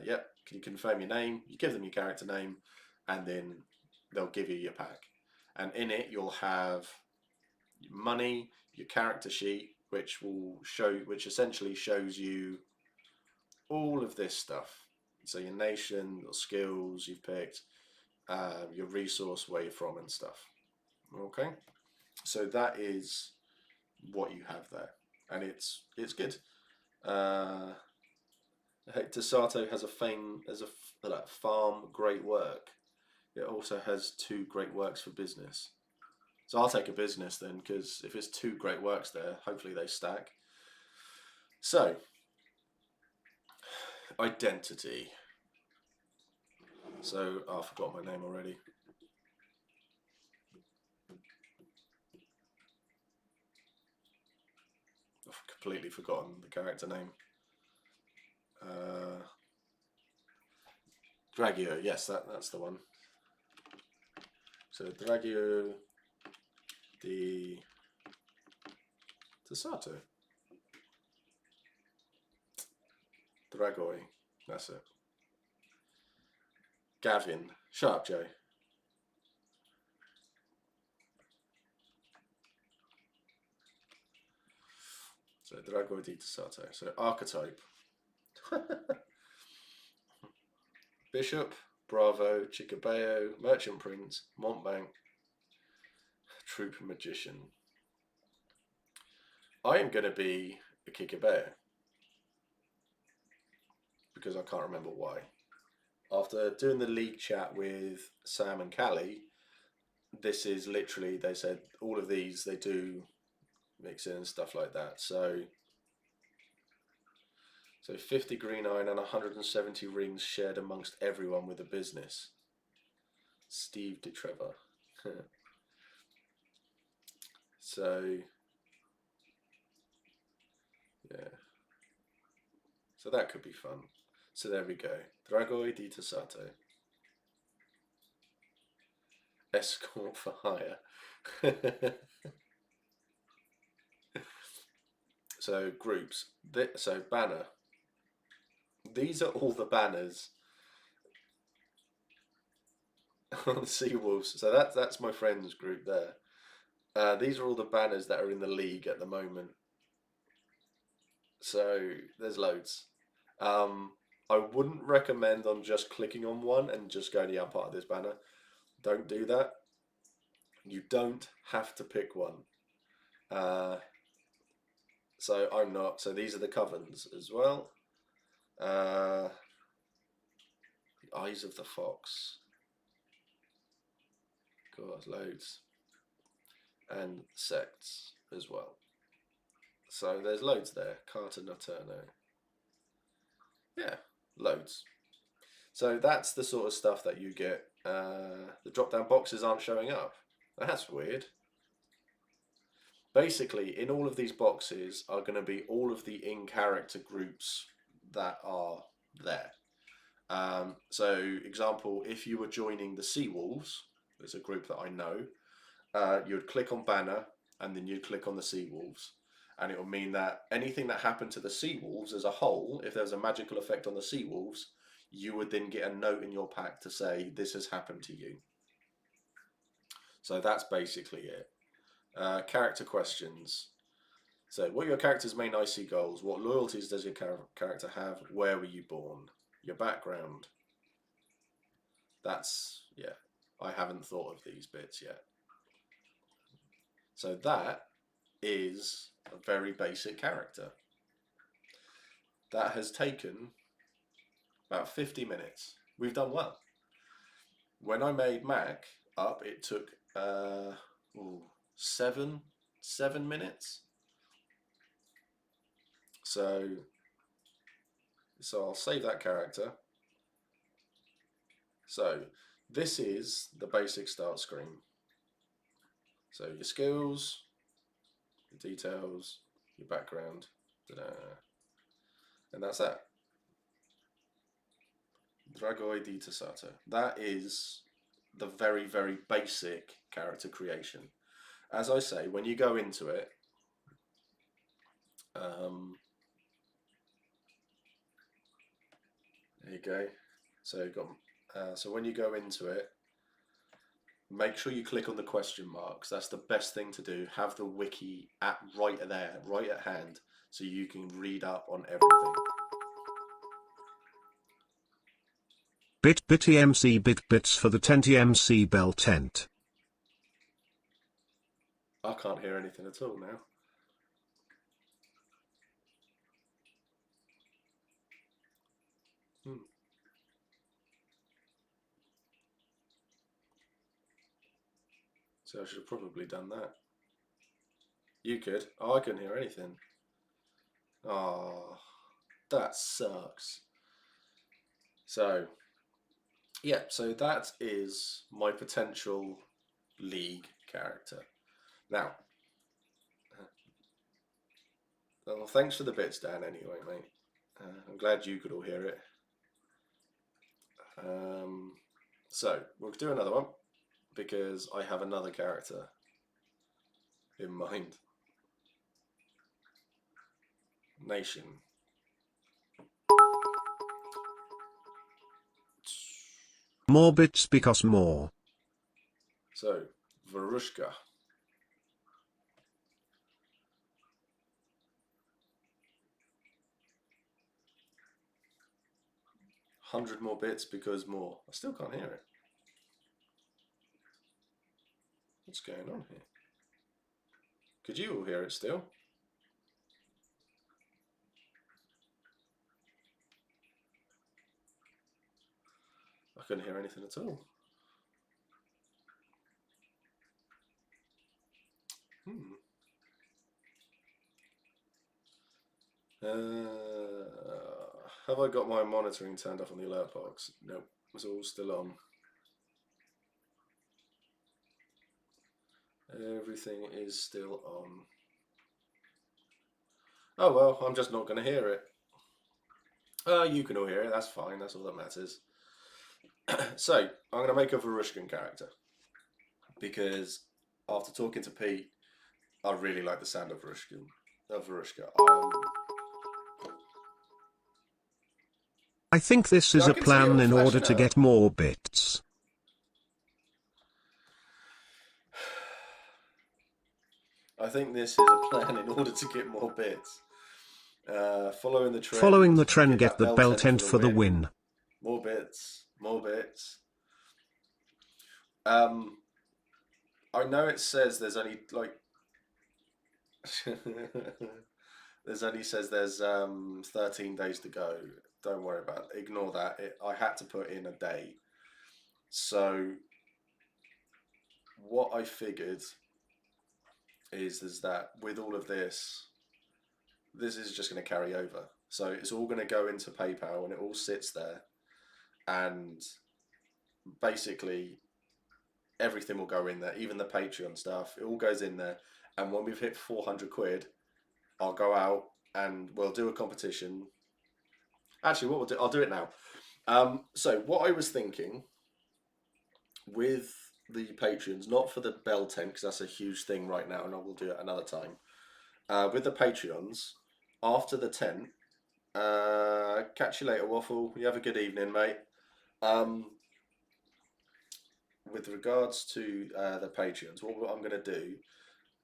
yep, can you confirm your name? You give them your character name, and then they'll give you your pack. And in it, you'll have money, your character sheet, which essentially shows you all of this stuff. So your nation, your skills you've picked, your resource, where you're from, and stuff. Okay, so that is what you have there, and it's good. Desato has a fame as a farm great work. It also has 2 great works for business. So I'll take a business then, because if it's 2 great works there, hopefully they stack. So, identity. So, I forgot my name already. I've completely forgotten the character name. Dragio, yes, that's the one. So Dragio di Tasato. Dragoi. That's it. Gavin. Shut up, Joe. So Dragoi di Tasato. So archetype. Bishop, Bravo, Chicabeo, Merchant Prince, Montbank, Troop Magician. I am going to be a Chicabeo because I can't remember why. After doing the league chat with Sam and Callie, this is literally, they said all of these they do mix in and stuff like that. So 50 green iron and 170 rings shared amongst everyone with a business. Steve DeTrevor. So yeah. So that could be fun. So there we go. Dragoi di Tasato. Escort for hire. So groups. So banner. These are all the banners on Seawolves. So that's my friends group there. These are all the banners that are in the league at the moment. So there's loads. I wouldn't recommend on just clicking on one and just going, yeah, I'm part of this banner. Don't do that. You don't have to pick one. So I'm not. So these are the Covens as well. The Eyes of the Fox. God, loads. And sects as well. So there's loads there. Carta Nocturno. Yeah, loads. So that's the sort of stuff that you get. The drop-down boxes aren't showing up. That's weird. Basically, in all of these boxes are going to be all of the in-character groups that are there. So, example, if you were joining the Seawolves, there's a group that I know, you would click on banner and then you'd click on the Seawolves. And it will mean that anything that happened to the Seawolves as a whole, if there's a magical effect on the Seawolves, you would then get a note in your pack to say, this has happened to you. So that's basically it. Character questions. So what are your character's main IC goals? What loyalties does your character have? Where were you born? Your background. That's, yeah, I haven't thought of these bits yet. So that is a very basic character. That has taken about 50 minutes. We've done well. When I made Mac up, it took 7 minutes. So I'll save that character. So this is the basic start screen. So your skills, your details, your background, and that's that. Dragoi di Tasato. That is the very, very basic character creation. As I say, when you go into it, there you go. So you've got, so when you go into it, make sure you click on the question marks. That's the best thing to do. Have the wiki right there, right at hand, so you can read up on everything. Bitty bits for the 10 TMC bell tent. I can't hear anything at all now. So I should have probably done that. You could. Oh, I couldn't hear anything. Oh, that sucks. So, yeah, so that is my potential league character. Now, well, thanks for the bits, Dan, anyway, mate. I'm glad you could all hear it. So, we'll do another one, because I have another character in mind. Nation. More bits because more. So, Varushka. $100 more bits because more. I still can't hear it. What's going on here? Could you all hear it still? I couldn't hear anything at all. Have I got my monitoring turned off on the alert box? Nope, it's all still on. Everything is still on. Oh well, I'm just not going to hear it. You can all hear it, that's fine, that's all that matters. So, I'm going to make a Varushkan character. Because after talking to Pete, I really like the sound of Varushka. I think this is a plan in order to get more bits. I think this is a plan in order to get more bits. Following the trend. Following the trend, get the bell tent for the win. More bits, more bits. I know it says there's only like there's 13 days to go. Don't worry about it. Ignore that. I had to put in a day. So what I figured is that with all of this is just going to carry over. So it's all going to go into PayPal and it all sits there, and basically everything will go in there, even the Patreon stuff. It all goes in there, and when we've hit 400 quid, I'll go out and we'll do a competition. Actually, what we'll do, I'll do it now. So what I was thinking with the Patreons, not for the bell tent, because that's a huge thing right now, and I will do it another time. With the Patreons, after the tent, catch you later, Waffle. You have a good evening, mate. With regards to the Patreons, what I'm going to do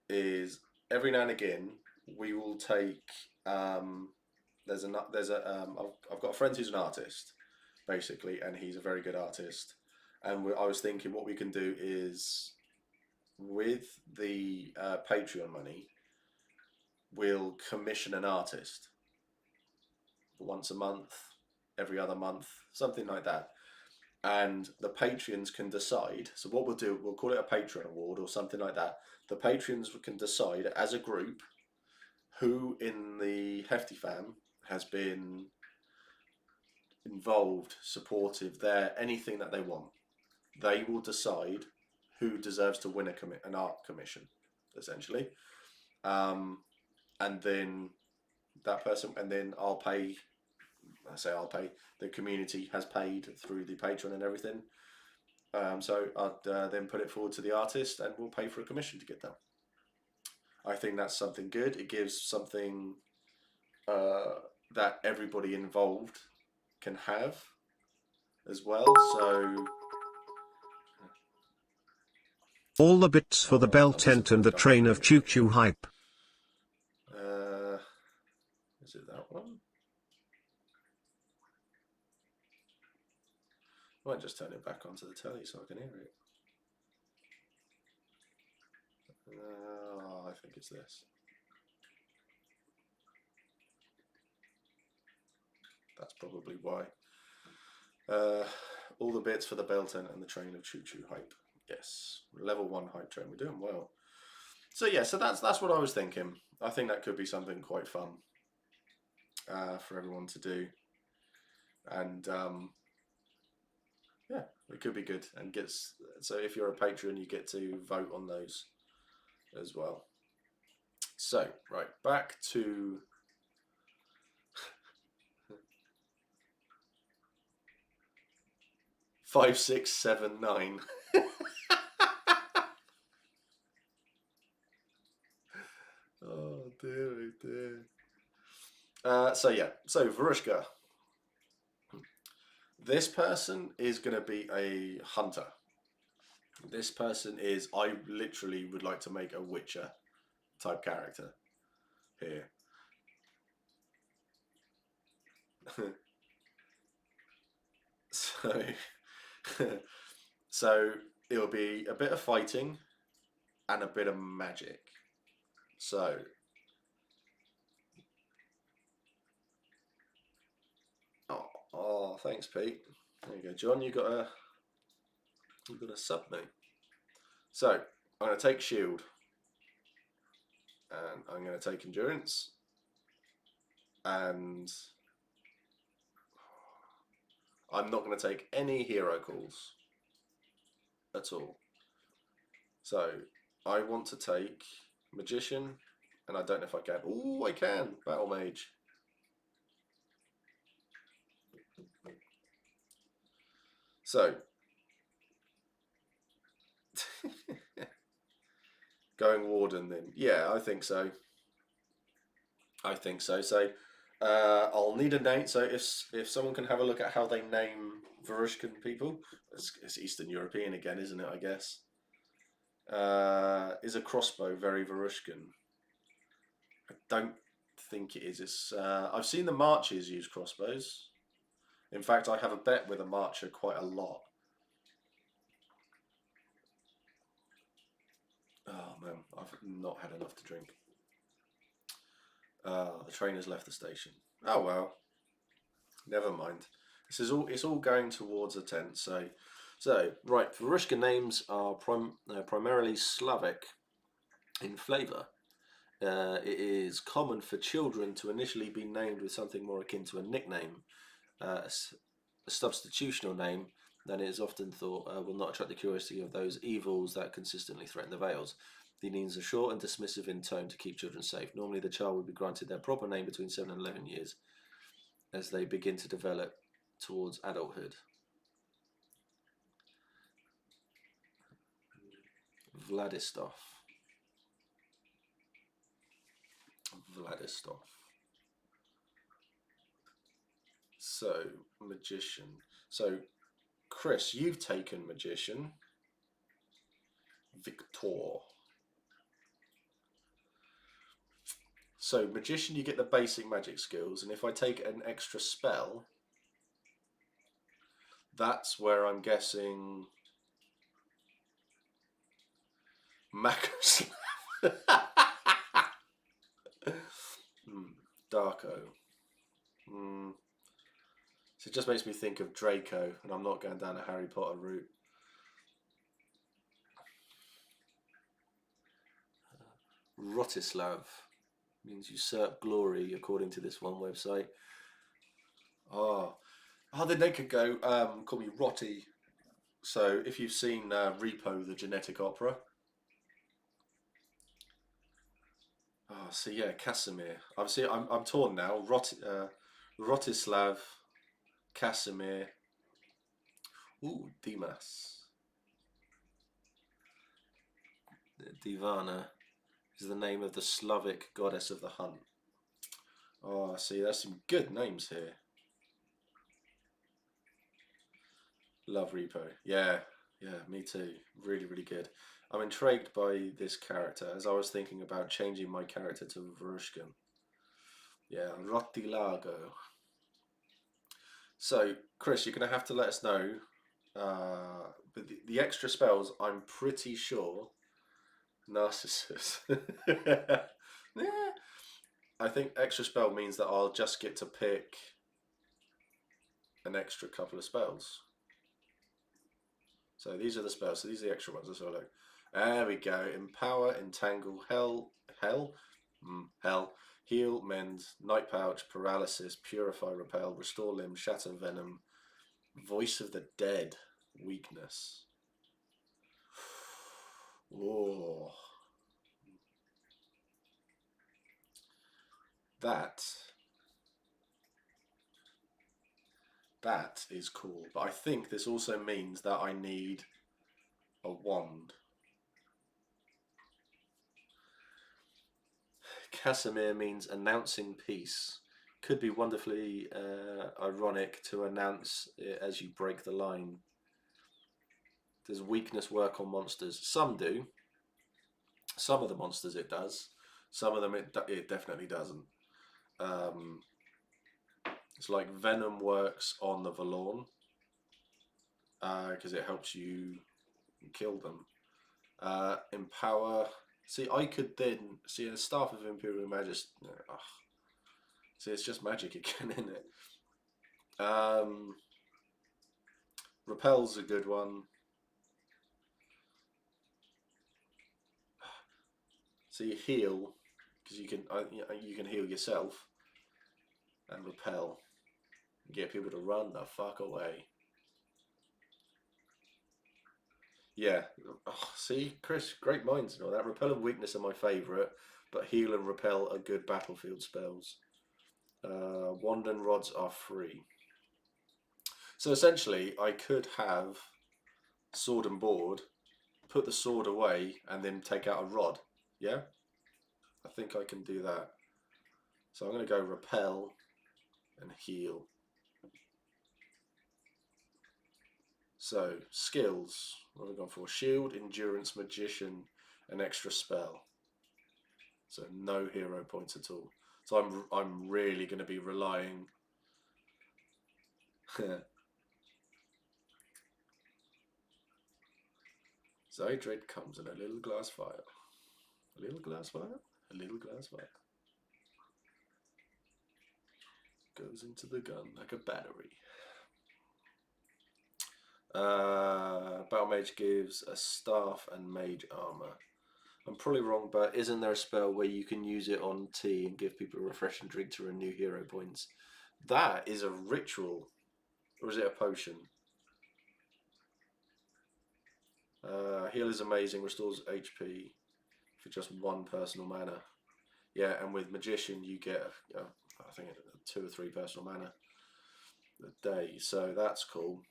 is every now and again we will take. I've got a friend who's an artist, basically, and he's a very good artist. And I was thinking what we can do is with the Patreon money, we'll commission an artist once a month, every other month, something like that. And the Patreons can decide. So what we'll do, we'll call it a Patreon award or something like that. The Patreons can decide as a group who in the Hefty fam has been involved, supportive, anything that they want. They will decide who deserves to win an art commission, essentially. And then that person, and then I'll pay. The community has paid through the Patreon and everything. So I'd then put it forward to the artist and we'll pay for a commission to get them. I think that's something good. It gives something that everybody involved can have as well. So all the bits for the bell tent and the train of choo-choo hype. Is it that one? I might just turn it back onto the telly so I can hear it. I think it's this. That's probably why. All the bits for the bell tent and the train of choo-choo hype. Yes, level 1 hype train. We're doing well. So yeah, so that's what I was thinking. I think that could be something quite fun for everyone to do, and yeah, it could be good. And so if you're a patron, you get to vote on those as well. So right, back to 5, 6, 7, 9. So yeah, so Varushka. This person is going to be a hunter. This person is, I literally would like to make a Witcher type character here. So, so it'll be a bit of fighting and a bit of magic. So, oh, thanks, Pete. There you go, John. You got a sub me. So I'm going to take shield, and I'm going to take endurance, and I'm not going to take any hero calls at all. So I want to take magician, and I don't know if I can. Oh, I can. Battle mage. So going warden then. Yeah, I think so. So I'll need a name. So if someone can have a look at how they name Varushkan people, it's Eastern European again, isn't it? I guess. Is a crossbow very Varushkan? I don't think it is. It's I've seen the marchers use crossbows. In fact, I have a bet with a marcher quite a lot. Oh man, I've not had enough to drink. The train has left the station. Oh well, never mind. This is all. It's all going towards a tent. So right. Varushka names are primarily Slavic in flavour. It is common for children to initially be named with something more akin to a nickname, a substitutional name. Then it is often thought will not attract the curiosity of those evils that consistently threaten the Vales. The names are short and dismissive in tone to keep children safe. Normally, the child would be granted their proper name between 7 and 11 years as they begin to develop towards adulthood. Vladislav. So, magician. So, Chris, you've taken magician. Victor. So, magician, you get the basic magic skills, and if I take an extra spell, that's where I'm guessing Macroslav. Darko. So it just makes me think of Draco, and I'm not going down a Harry Potter route. Rotislav means usurp glory, according to this one website. Then they could go call me Rotti. So if you've seen Repo, the genetic opera. So yeah, Casimir. I'm torn now. Rotislav, Casimir. Ooh, Dimas. Divana is the name of the Slavic goddess of the hunt. Oh, see, there's some good names here. Love Repo. Yeah, me too. Really, really good. I'm intrigued by this character as I was thinking about changing my character to Varushkan. Yeah, Rotilago. So, Chris, you're going to have to let us know. But the extra spells, I'm pretty sure. Narcissus. Yeah. I think extra spell means that I'll just get to pick an extra couple of spells. So these are the spells. So these are the extra ones. Let's have a look. There we go. Empower, entangle, hell, heal, mend, night pouch, paralysis, purify, repel, restore limb, shatter venom, voice of the dead, weakness. Oh, that is cool. But I think this also means that I need a wand. Casimir means announcing peace. could be wonderfully ironic to announce it as you break the line. Does weakness work on monsters? Some do. Some of the monsters it does. Some of them it definitely doesn't. It's like Venom works on the Valorn because it helps you kill them. Empower. See, I could then see a Staff of Imperial Majesty. See, it's just magic again, isn't it? Repel's a good one. So you heal because you can heal yourself and repel. Get people to run the fuck away. Yeah. Oh, see, Chris, great minds and all that. Repel and weakness are my favourite, but heal and repel are good battlefield spells. Wand and rods are free. So essentially, I could have sword and board, put the sword away, and then take out a rod. Yeah? I think I can do that. So I'm going to go repel and heal. So, skills. What have we gone for? Shield, endurance, magician, an extra spell. So no hero points at all. So I'm really going to be relying. Zydred comes in a little glass vial. A little glass vial? A little glass vial. Goes into the gun like a battery. Battle Mage gives a staff and mage armor. I'm probably wrong, but isn't there a spell where you can use it on tea and give people a refreshing drink to renew hero points? That is a ritual. Or is it a potion? Heal is amazing, restores HP for just one personal mana. Yeah, and with Magician you get, I think, 2 or 3 personal mana a day, so that's cool.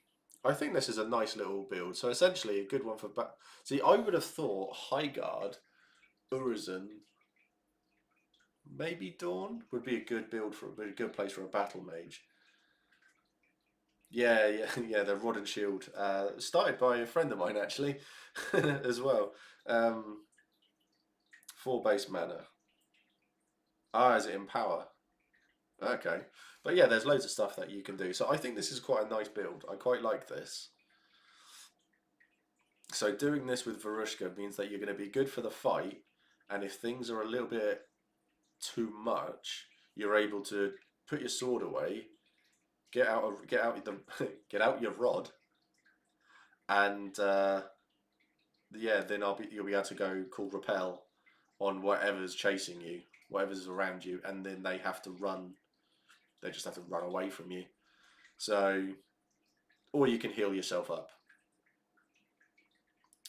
I think this is a nice little build. So essentially a good one for... See, I would have thought Highguard, Urizen, maybe Dawn would be a good build for a good place for a battle mage. Yeah, yeah, the Rod and Shield. Started by a friend of mine actually, as well. 4 base mana. Is it Empower? Okay, but yeah, there's loads of stuff that you can do. So I think this is quite a nice build. I quite like this. So doing this with Varushka means that you're going to be good for the fight, and if things are a little bit too much, you're able to put your sword away, get out your rod, and yeah, then you'll be able to go call repel on whatever's chasing you, whatever's around you, and then they have to run. They just have to run away from you. So, or you can heal yourself up.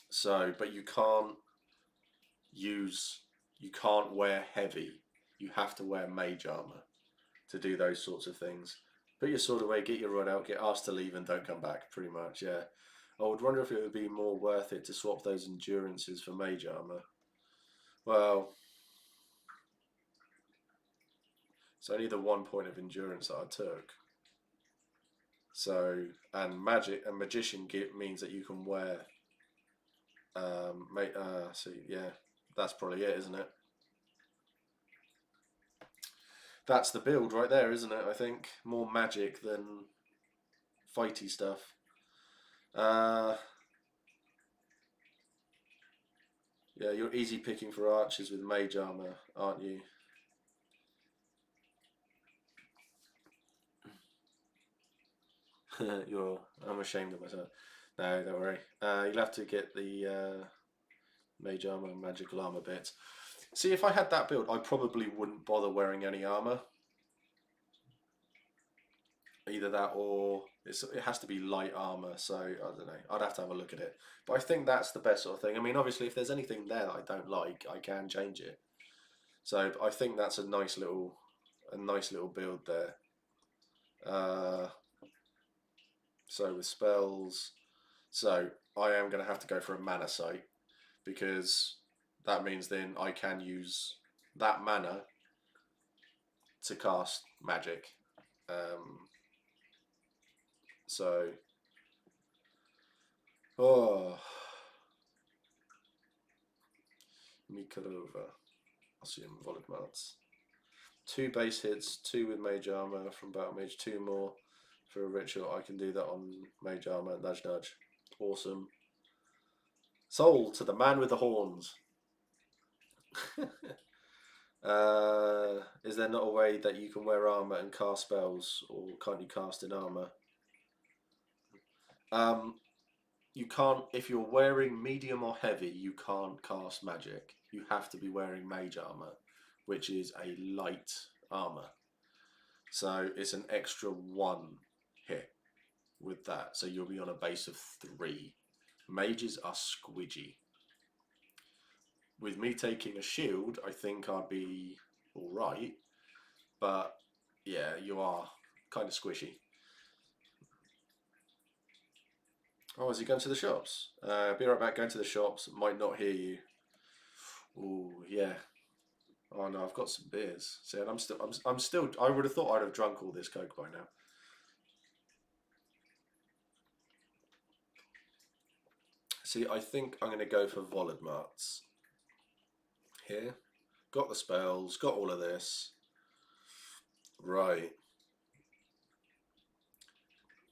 So, but you can't wear heavy. You have to wear mage armor to do those sorts of things. Put your sword away, get your rod out, get asked to leave, and don't come back. Pretty much, yeah. I would wonder if it would be more worth it to swap those endurances for mage armor. Well, it's only the 1 point of endurance that I took. So, and magician means that you can wear. So yeah, that's probably it, isn't it? That's the build right there, isn't it? I think more magic than fighty stuff. Yeah, you're easy picking for archers with mage armor, aren't you? I'm ashamed of myself. No, don't worry. You'll have to get the mage armor and magical armor bits. See, if I had that build, I probably wouldn't bother wearing any armor. Either that or it has to be light armor, so I don't know. I'd have to have a look at it. But I think that's the best sort of thing. I mean, obviously, if there's anything there that I don't like, I can change it. So I think that's a nice little build there. So with spells, so I am going to have to go for a mana site because that means then I can use that mana to cast magic. So, Mikarova. I'll see him Voldemorts. 2 base hits, 2 with mage armor from battle mage, 2 more for a ritual. I can do that on mage armor. Nudge, nudge. Awesome. Sold to the man with the horns. Is there not a way that you can wear armor and cast spells, or can't you cast in armor? You can't, if you're wearing medium or heavy, you can't cast magic. You have to be wearing mage armor, which is a light armor. So it's an extra 1 hit with that. So you'll be on a base of 3. Mages are squidgy. With me taking a shield, I think I'd be alright. But yeah, you are kind of squishy. Oh, is he going to the shops? Be right back, going to the shops. Might not hear you. Ooh, yeah. Oh no, I've got some beers. See, and I'm still. I would have thought I'd have drunk all this Coke by now. See, I think I'm going to go for Voldemorts. Here, got the spells, got all of this. Right.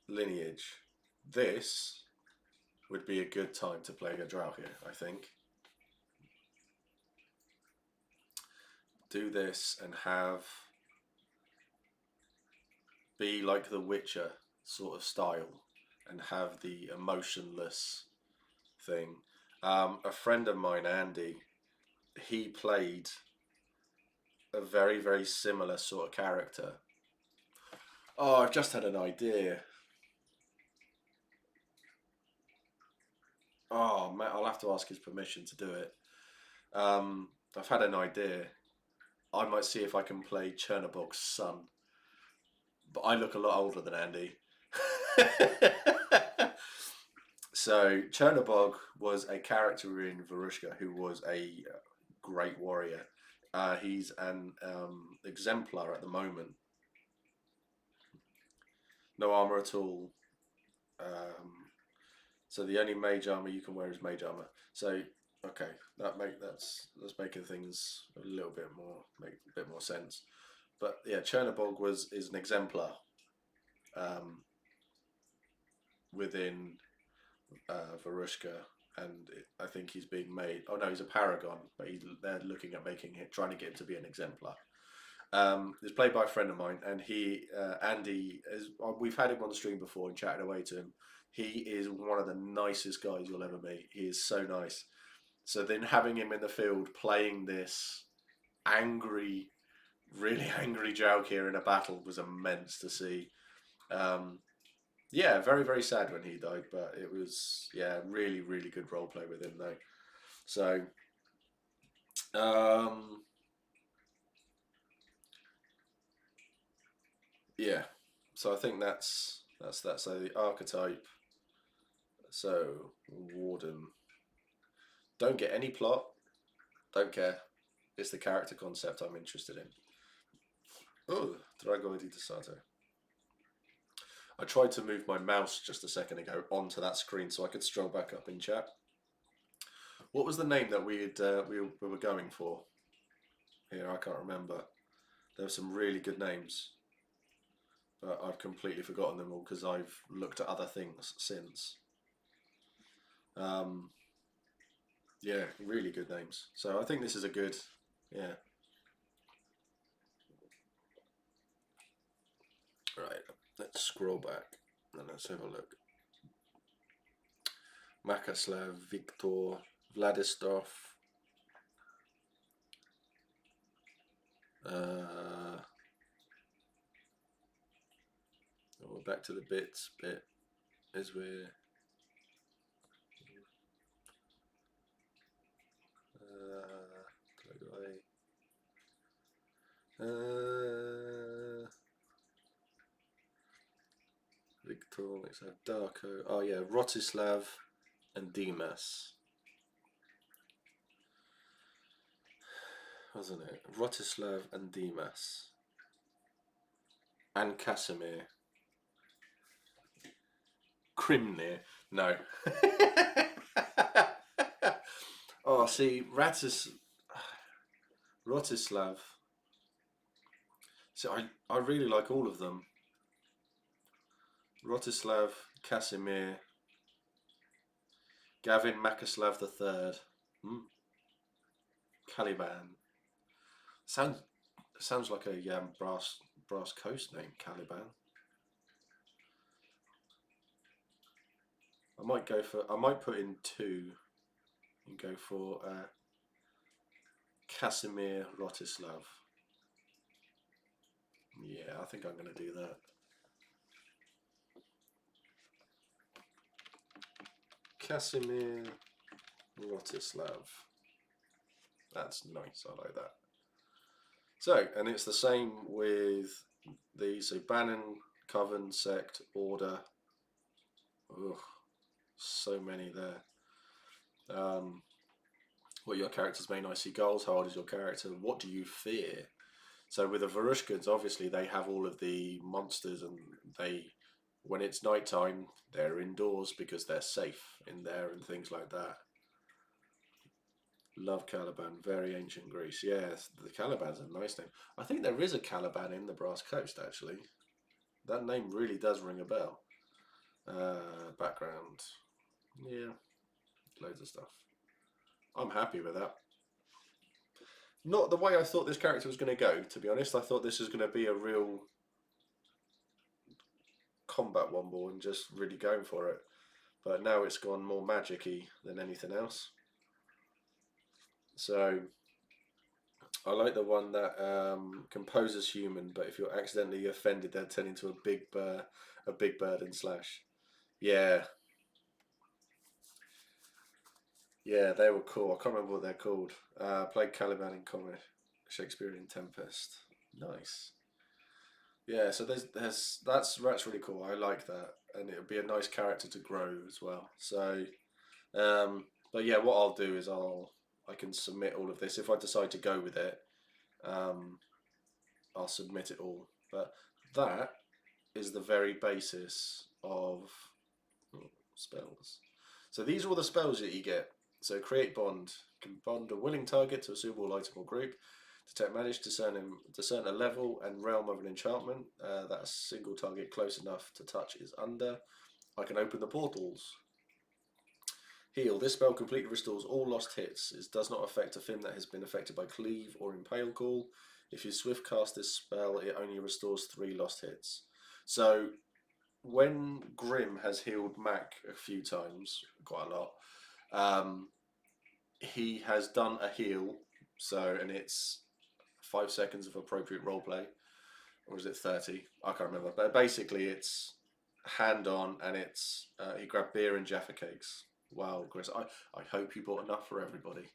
Lineage. This would be a good time to play a drow here, I think. Do this and have be like the Witcher sort of style and have the emotionless thing. A friend of mine, Andy, he played a very, very similar sort of character. Oh, I've just had an idea. Oh, man, I'll have to ask his permission to do it. I've had an idea. I might see if I can play Chernabog's son. But I look a lot older than Andy. So Chernabog was a character in Varushka who was a great warrior. He's an exemplar at the moment. No armor at all. So the only mage armor you can wear is mage armor. So okay, that's making things a little bit more, make a bit more sense. But yeah, Chernabog is an exemplar within Varushka, and I think he's being made. Oh no, he's a paragon, but they're looking at trying to get him to be an exemplar. He's played by a friend of mine, and Andy, we've had him on the stream before and chatted away to him. He is one of the nicest guys you'll ever meet. He is so nice. So then having him in the field playing this angry, really angry Draugr in a battle was immense to see. Yeah, very, very sad when he died, but it was, yeah, really, really good role play with him though. So, yeah, so I think that's so the archetype. So Warden, don't get any plot, don't care. It's the character concept I'm interested in. Oh, Drago di Sato. I tried to move my mouse just a second ago onto that screen so I could scroll back up in chat. What was the name that we were going for? Here, I can't remember. There were some really good names, but I've completely forgotten them all because I've looked at other things since. Yeah, really good names. So I think this is a good, yeah. Right, let's scroll back and let's have a look. Makaslav, Viktor, Vladislav. We're back to the bits bit as we're Victor, let's have Darko. Oh yeah, Rotislav and Dimas. Wasn't it? Rotislav and Dimas. and Casimir. Krimnir. No. Oh, see, Rotislav. So I really like all of them. Rotislav, Casimir, Gavin Makislav III. Caliban. Sounds like a brass coast name, Caliban. I might put in 2 and go for Casimir Rotislav. Yeah, I think I'm going to do that. Casimir Rotislav. That's nice, I like that. So, and it's the same with these. So Bannon, Coven, Sect, Order. Ugh, so many there. What are your character's main IC goals? How old is your character? What do you fear? So with the Varushkins, obviously they have all of the monsters, and when it's nighttime, they're indoors because they're safe in there and things like that. Love Caliban, very ancient Greece. Yes, the Caliban's a nice name. I think there is a Caliban in the Brass Coast, actually. That name really does ring a bell. Background. Yeah, loads of stuff. I'm happy with that. Not the way I thought this character was going to go, to be honest. I thought this was going to be a real combat womble and just really going for it. But now it's gone more magic-y than anything else. So I like the one that composes human, but if you're accidentally offended, they'll turn into a big bird and slash. Yeah. Yeah, they were cool. I can't remember what they're called. Played Caliban in comic, Shakespearean Tempest. Nice. Yeah, so that's really cool. I like that, and it'll be a nice character to grow as well. So, but yeah, what I'll do is I can submit all of this if I decide to go with it. I'll submit it all. But that is the very basis of spells. So these are all the spells that you get. So create bond. Can bond a willing target to a suitable item or group. Detect magic, discern a level and realm of an enchantment that a single target close enough to touch is under. I can open the portals. Heal. This spell completely restores all lost hits. It does not affect a thing that has been affected by Cleave or Impale Call. If you swift cast this spell, it only restores 3 lost hits. So when Grim has healed Mac a few times, quite a lot, he has done a heal. So, and it's 5 seconds of appropriate roleplay, or is it 30? I can't remember. But basically, it's hand on, and it's he grabbed beer and Jaffa cakes. Wow, Chris, I hope you bought enough for everybody.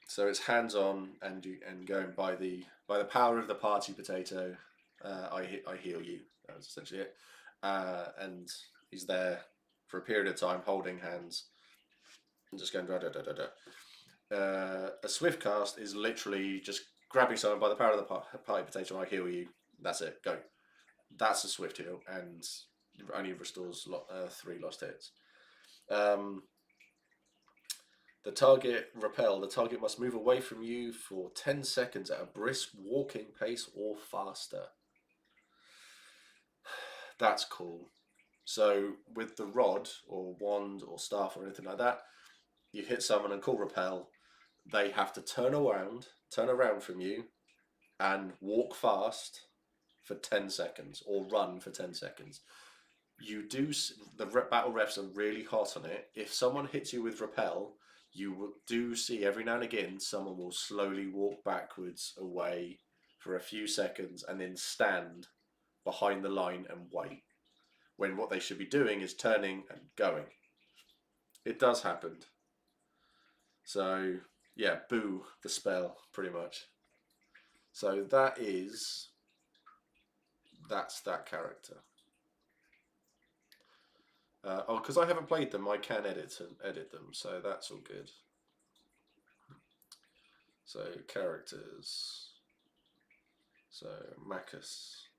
So it's hands on, and going by the power of the party potato, I heal you. That was essentially it. And he's there for a period of time, holding hands, and just going da da da da da. A swift cast is literally just grabbing someone by the power of the party potato. I heal you. That's it. Go. That's a swift heal, and only restores 3 lost hits. The target repel. The target must move away from you for 10 seconds at a brisk walking pace or faster. That's cool. So with the rod or wand or staff or anything like that, you hit someone and call repel. They have to turn around from you, and walk fast for 10 seconds or run for 10 seconds. The battle refs are really hot on it. If someone hits you with repel, you do see every now and again someone will slowly walk backwards away for a few seconds and then stand behind the line and wait, when what they should be doing is turning and going. It does happen. So yeah, boo the spell, pretty much. So that's that character. Because I haven't played them, I can edit them, so that's all good. So characters. So Macus,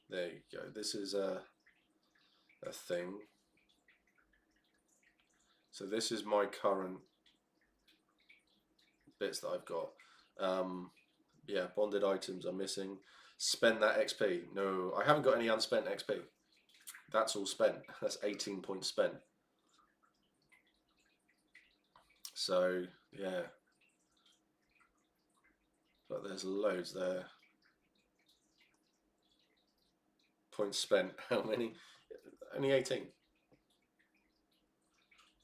there you go. This is a thing. So this is my current bits that I've got. Yeah, bonded items are missing. Spend that XP. No, I haven't got any unspent XP. That's all spent. That's 18 points spent. So yeah, but there's loads there. Points spent. How many? Only 18.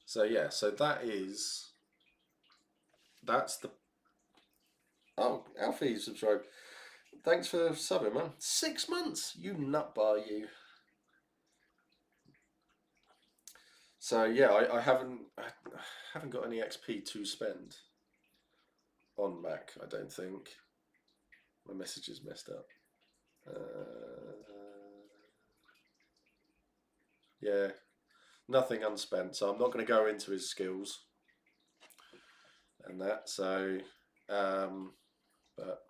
So yeah, so that's the. Oh, Alfie subscribed. Thanks for subbing, man. 6 months, you nut bar, you. So yeah, I haven't got any XP to spend on Mac. I don't think. My message is messed up. Yeah, nothing unspent. So I'm not going to go into his skills and that. So, but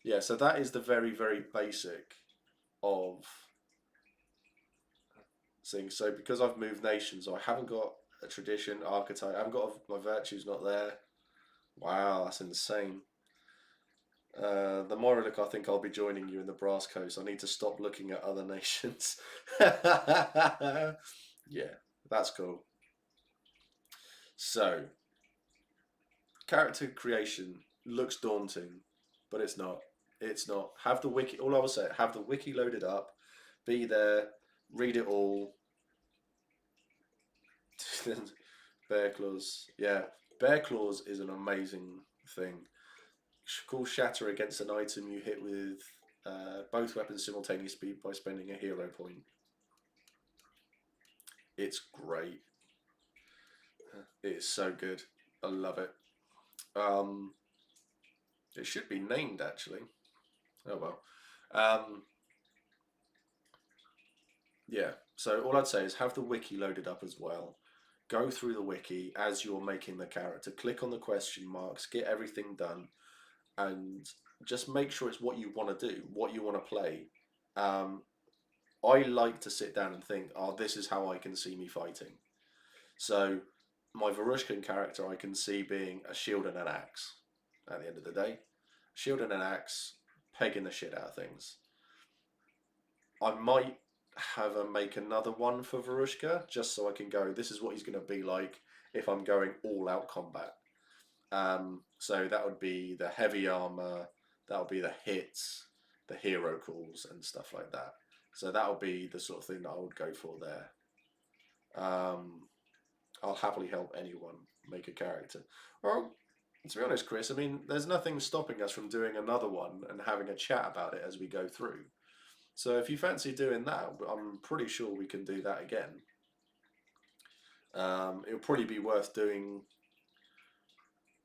yeah, so that is the very, very basic of things. So because I've moved nations, I haven't got a tradition, archetype. I haven't got my virtue's not there. Wow, that's insane. The more I look, I think I'll be joining you in the Brass Coast. I need to stop looking at other nations. Yeah, that's cool. So, character creation looks daunting, but it's not. It's not. Have the wiki. All I will say, have the wiki loaded up. Be there. Read it all. Bear claws. Yeah, bear claws is an amazing thing. Call shatter against an item you hit with both weapons simultaneously by spending a hero point. It's great. It is so good. I love it. It should be named actually. Oh well. Yeah. So all I'd say is have the wiki loaded up as well. Go through the wiki as you're making the character. Click on the question marks. Get everything done, and just make sure it's what you want to do, what you want to play. I like to sit down and think, oh, this is how I can see me fighting. So my Varushkan character I can see being a shield and an axe at the end of the day. Shield and an axe, pegging the shit out of things. I might have a make another one for Varushka just so I can go, this is what he's going to be like if I'm going all out combat. So that would be the heavy armor, that would be the hits, the hero calls and stuff like that. So that would be the sort of thing that I would go for there. I'll happily help anyone make a character. Well, to be honest, Chris, I mean, there's nothing stopping us from doing another one and having a chat about it as we go through. So if you fancy doing that, I'm pretty sure we can do that again. It'll probably be worth doing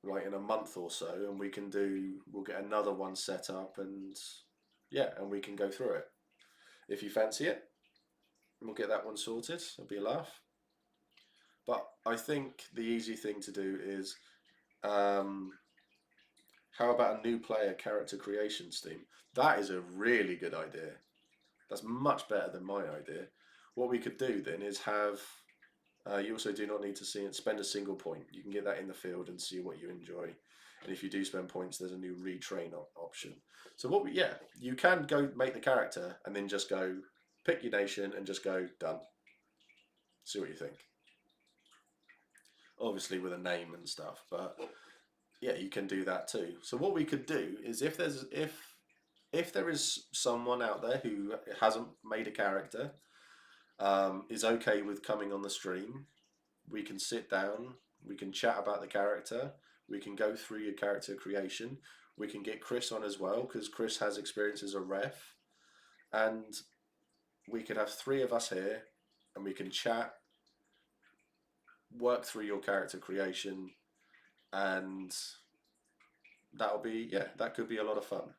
like in a month or so, and we'll get another one set up, and yeah, and we can go through it. If you fancy it, we'll get that one sorted. It'll be a laugh. But I think the easy thing to do is, how about a new player character creation scheme? That is a really good idea. That's much better than my idea. What we could do then is have, you also do not need to spend a single point. You can get that in the field and see what you enjoy. And if you do spend points, there's a new retrain option. So you can go make the character and then just go pick your nation and just go done. See what you think. Obviously with a name and stuff, but yeah, you can do that too. So what we could do is if there is someone out there who hasn't made a character, is okay with coming on the stream, we can sit down, we can chat about the character, we can go through your character creation, we can get Chris on as well, because Chris has experience as a ref, and we could have 3 of us here, and we can chat, work through your character creation, and that could be a lot of fun.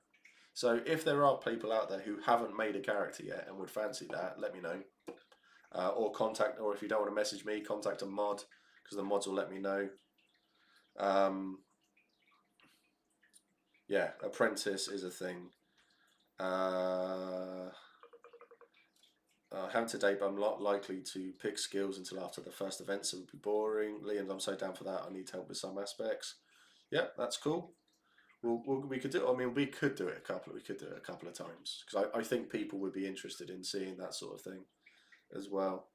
So if there are people out there who haven't made a character yet and would fancy that, let me know. Or if you don't want to message me, contact a mod, because the mods will let me know. Yeah, apprentice is a thing. Haven't to date, but I'm not likely to pick skills until after the first event, so it would be boring. Liam, I'm so down for that. I need help with some aspects. Yeah, that's cool. We could do. I mean, we could do it a couple. We could do it a couple of times because I think people would be interested in seeing that sort of thing as well.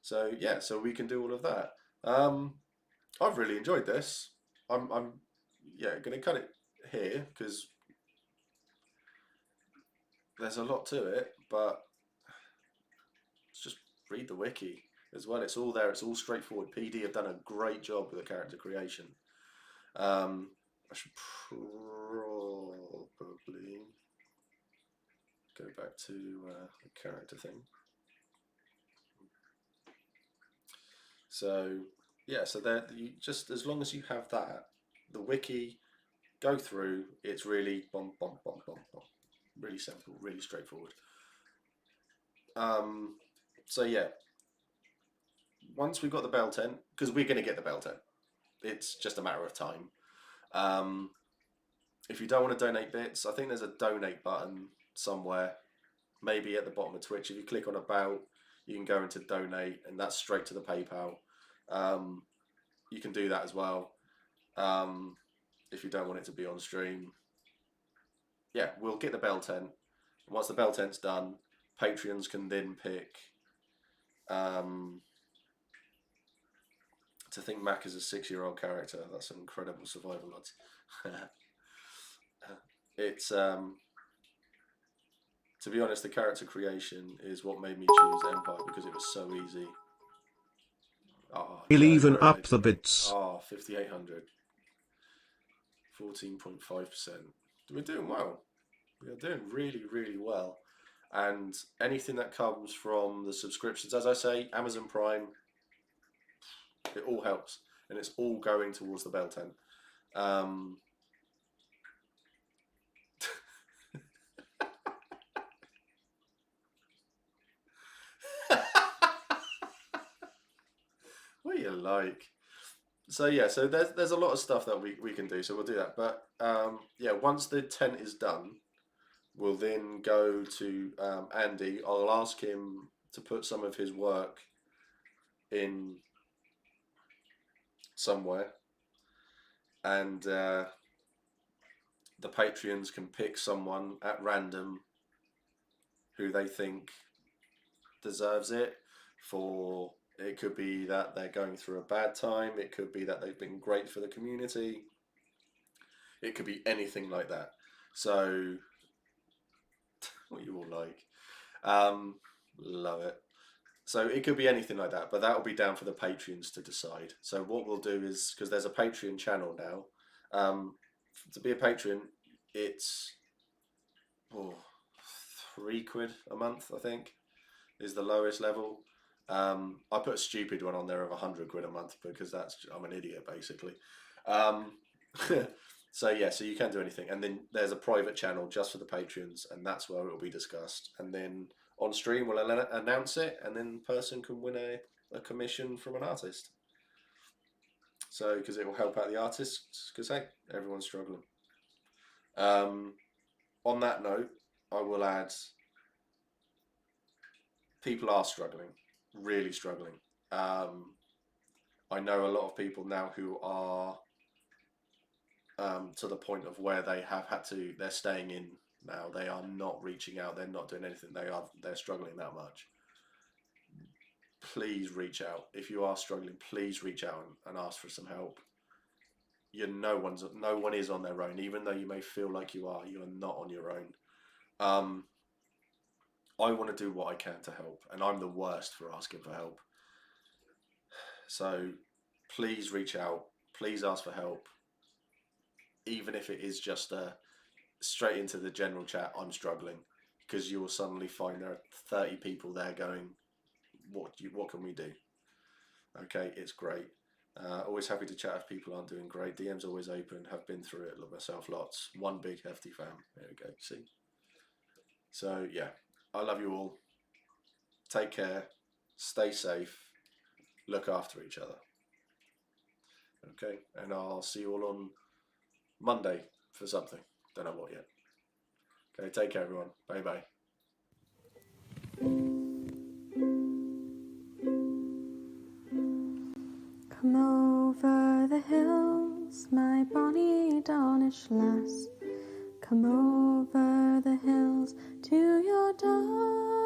So yeah, so we can do all of that. I've really enjoyed this. I'm yeah going to cut it here because there's a lot to it, but just read the wiki as well. It's all there. It's all straightforward. PD have done a great job with the character creation. I should probably go back to the character thing. So yeah, so there you just as long as you have that, the wiki, go through. It's really really simple, really straightforward. So yeah, once we've got the bell tent, because we're going to get the bell tent, it's just a matter of time. If you don't want to donate bits, I think there's a donate button somewhere, maybe at the bottom of Twitch. If you click on about, you can go into donate, and that's straight to the PayPal. You can do that as well. If you don't want it to be on stream. Yeah, we'll get the bell tent. Once the bell tent's done, Patreons can then pick. To think Mac is a 6-year-old character, that's an incredible survival odds. It's to be honest, the character creation is what made me choose Empire because it was so easy. Oh, He'll Joe, even bro, up the bits. Oh, 5,800. 14.5%. We're doing well. We are doing really, really well. And anything that comes from the subscriptions, as I say, Amazon Prime, it all helps. And it's all going towards the bell tent. What you like? So yeah, so there's a lot of stuff that we can do. So we'll do that. But yeah, once the tent is done, we'll then go to Andy. I'll ask him to put some of his work in somewhere, and the Patreons can pick someone at random who they think deserves it. For it could be that they're going through a bad time. It could be that they've been great for the community. It could be anything like that. So what you all like, love it. So it could be anything like that, but that will be down for the Patreons to decide. So what we'll do is, because there's a Patreon channel now, to be a patron, it's £3 a month, I think, is the lowest level. I put a stupid one on there of £100 a month because I'm an idiot basically. So yeah, so you can do anything, and then there's a private channel just for the Patreons, and that's where it will be discussed. And then on stream we'll announce it, and then the person can win a commission from an artist. So because it will help out the artists, because hey, everyone's struggling. On that note, I will add, people are struggling, really struggling. I know a lot of people now who are to the point of where they have had to, they're staying in now. They are not reaching out. They're not doing anything. They're struggling that much. Please reach out. If you are struggling, please reach out and ask for some help. No one is on their own. Even though you may feel like you are not on your own. I want to do what I can to help, and I'm the worst for asking for help. So please reach out. Please ask for help. Even if it is just straight into the general chat, I'm struggling, because you will suddenly find there are 30 people there going, what can we do? Okay, it's great. Always happy to chat if people aren't doing great. DM's always open. Have been through it. Love myself lots. One big hefty fam. There we go. See. So yeah, I love you all. Take care. Stay safe. Look after each other. Okay, and I'll see you all on Monday for something. Don't know what yet. Okay, take care, everyone. Bye-bye. Come over the hills, my bonny Danish lass. Come over the hills to your dove.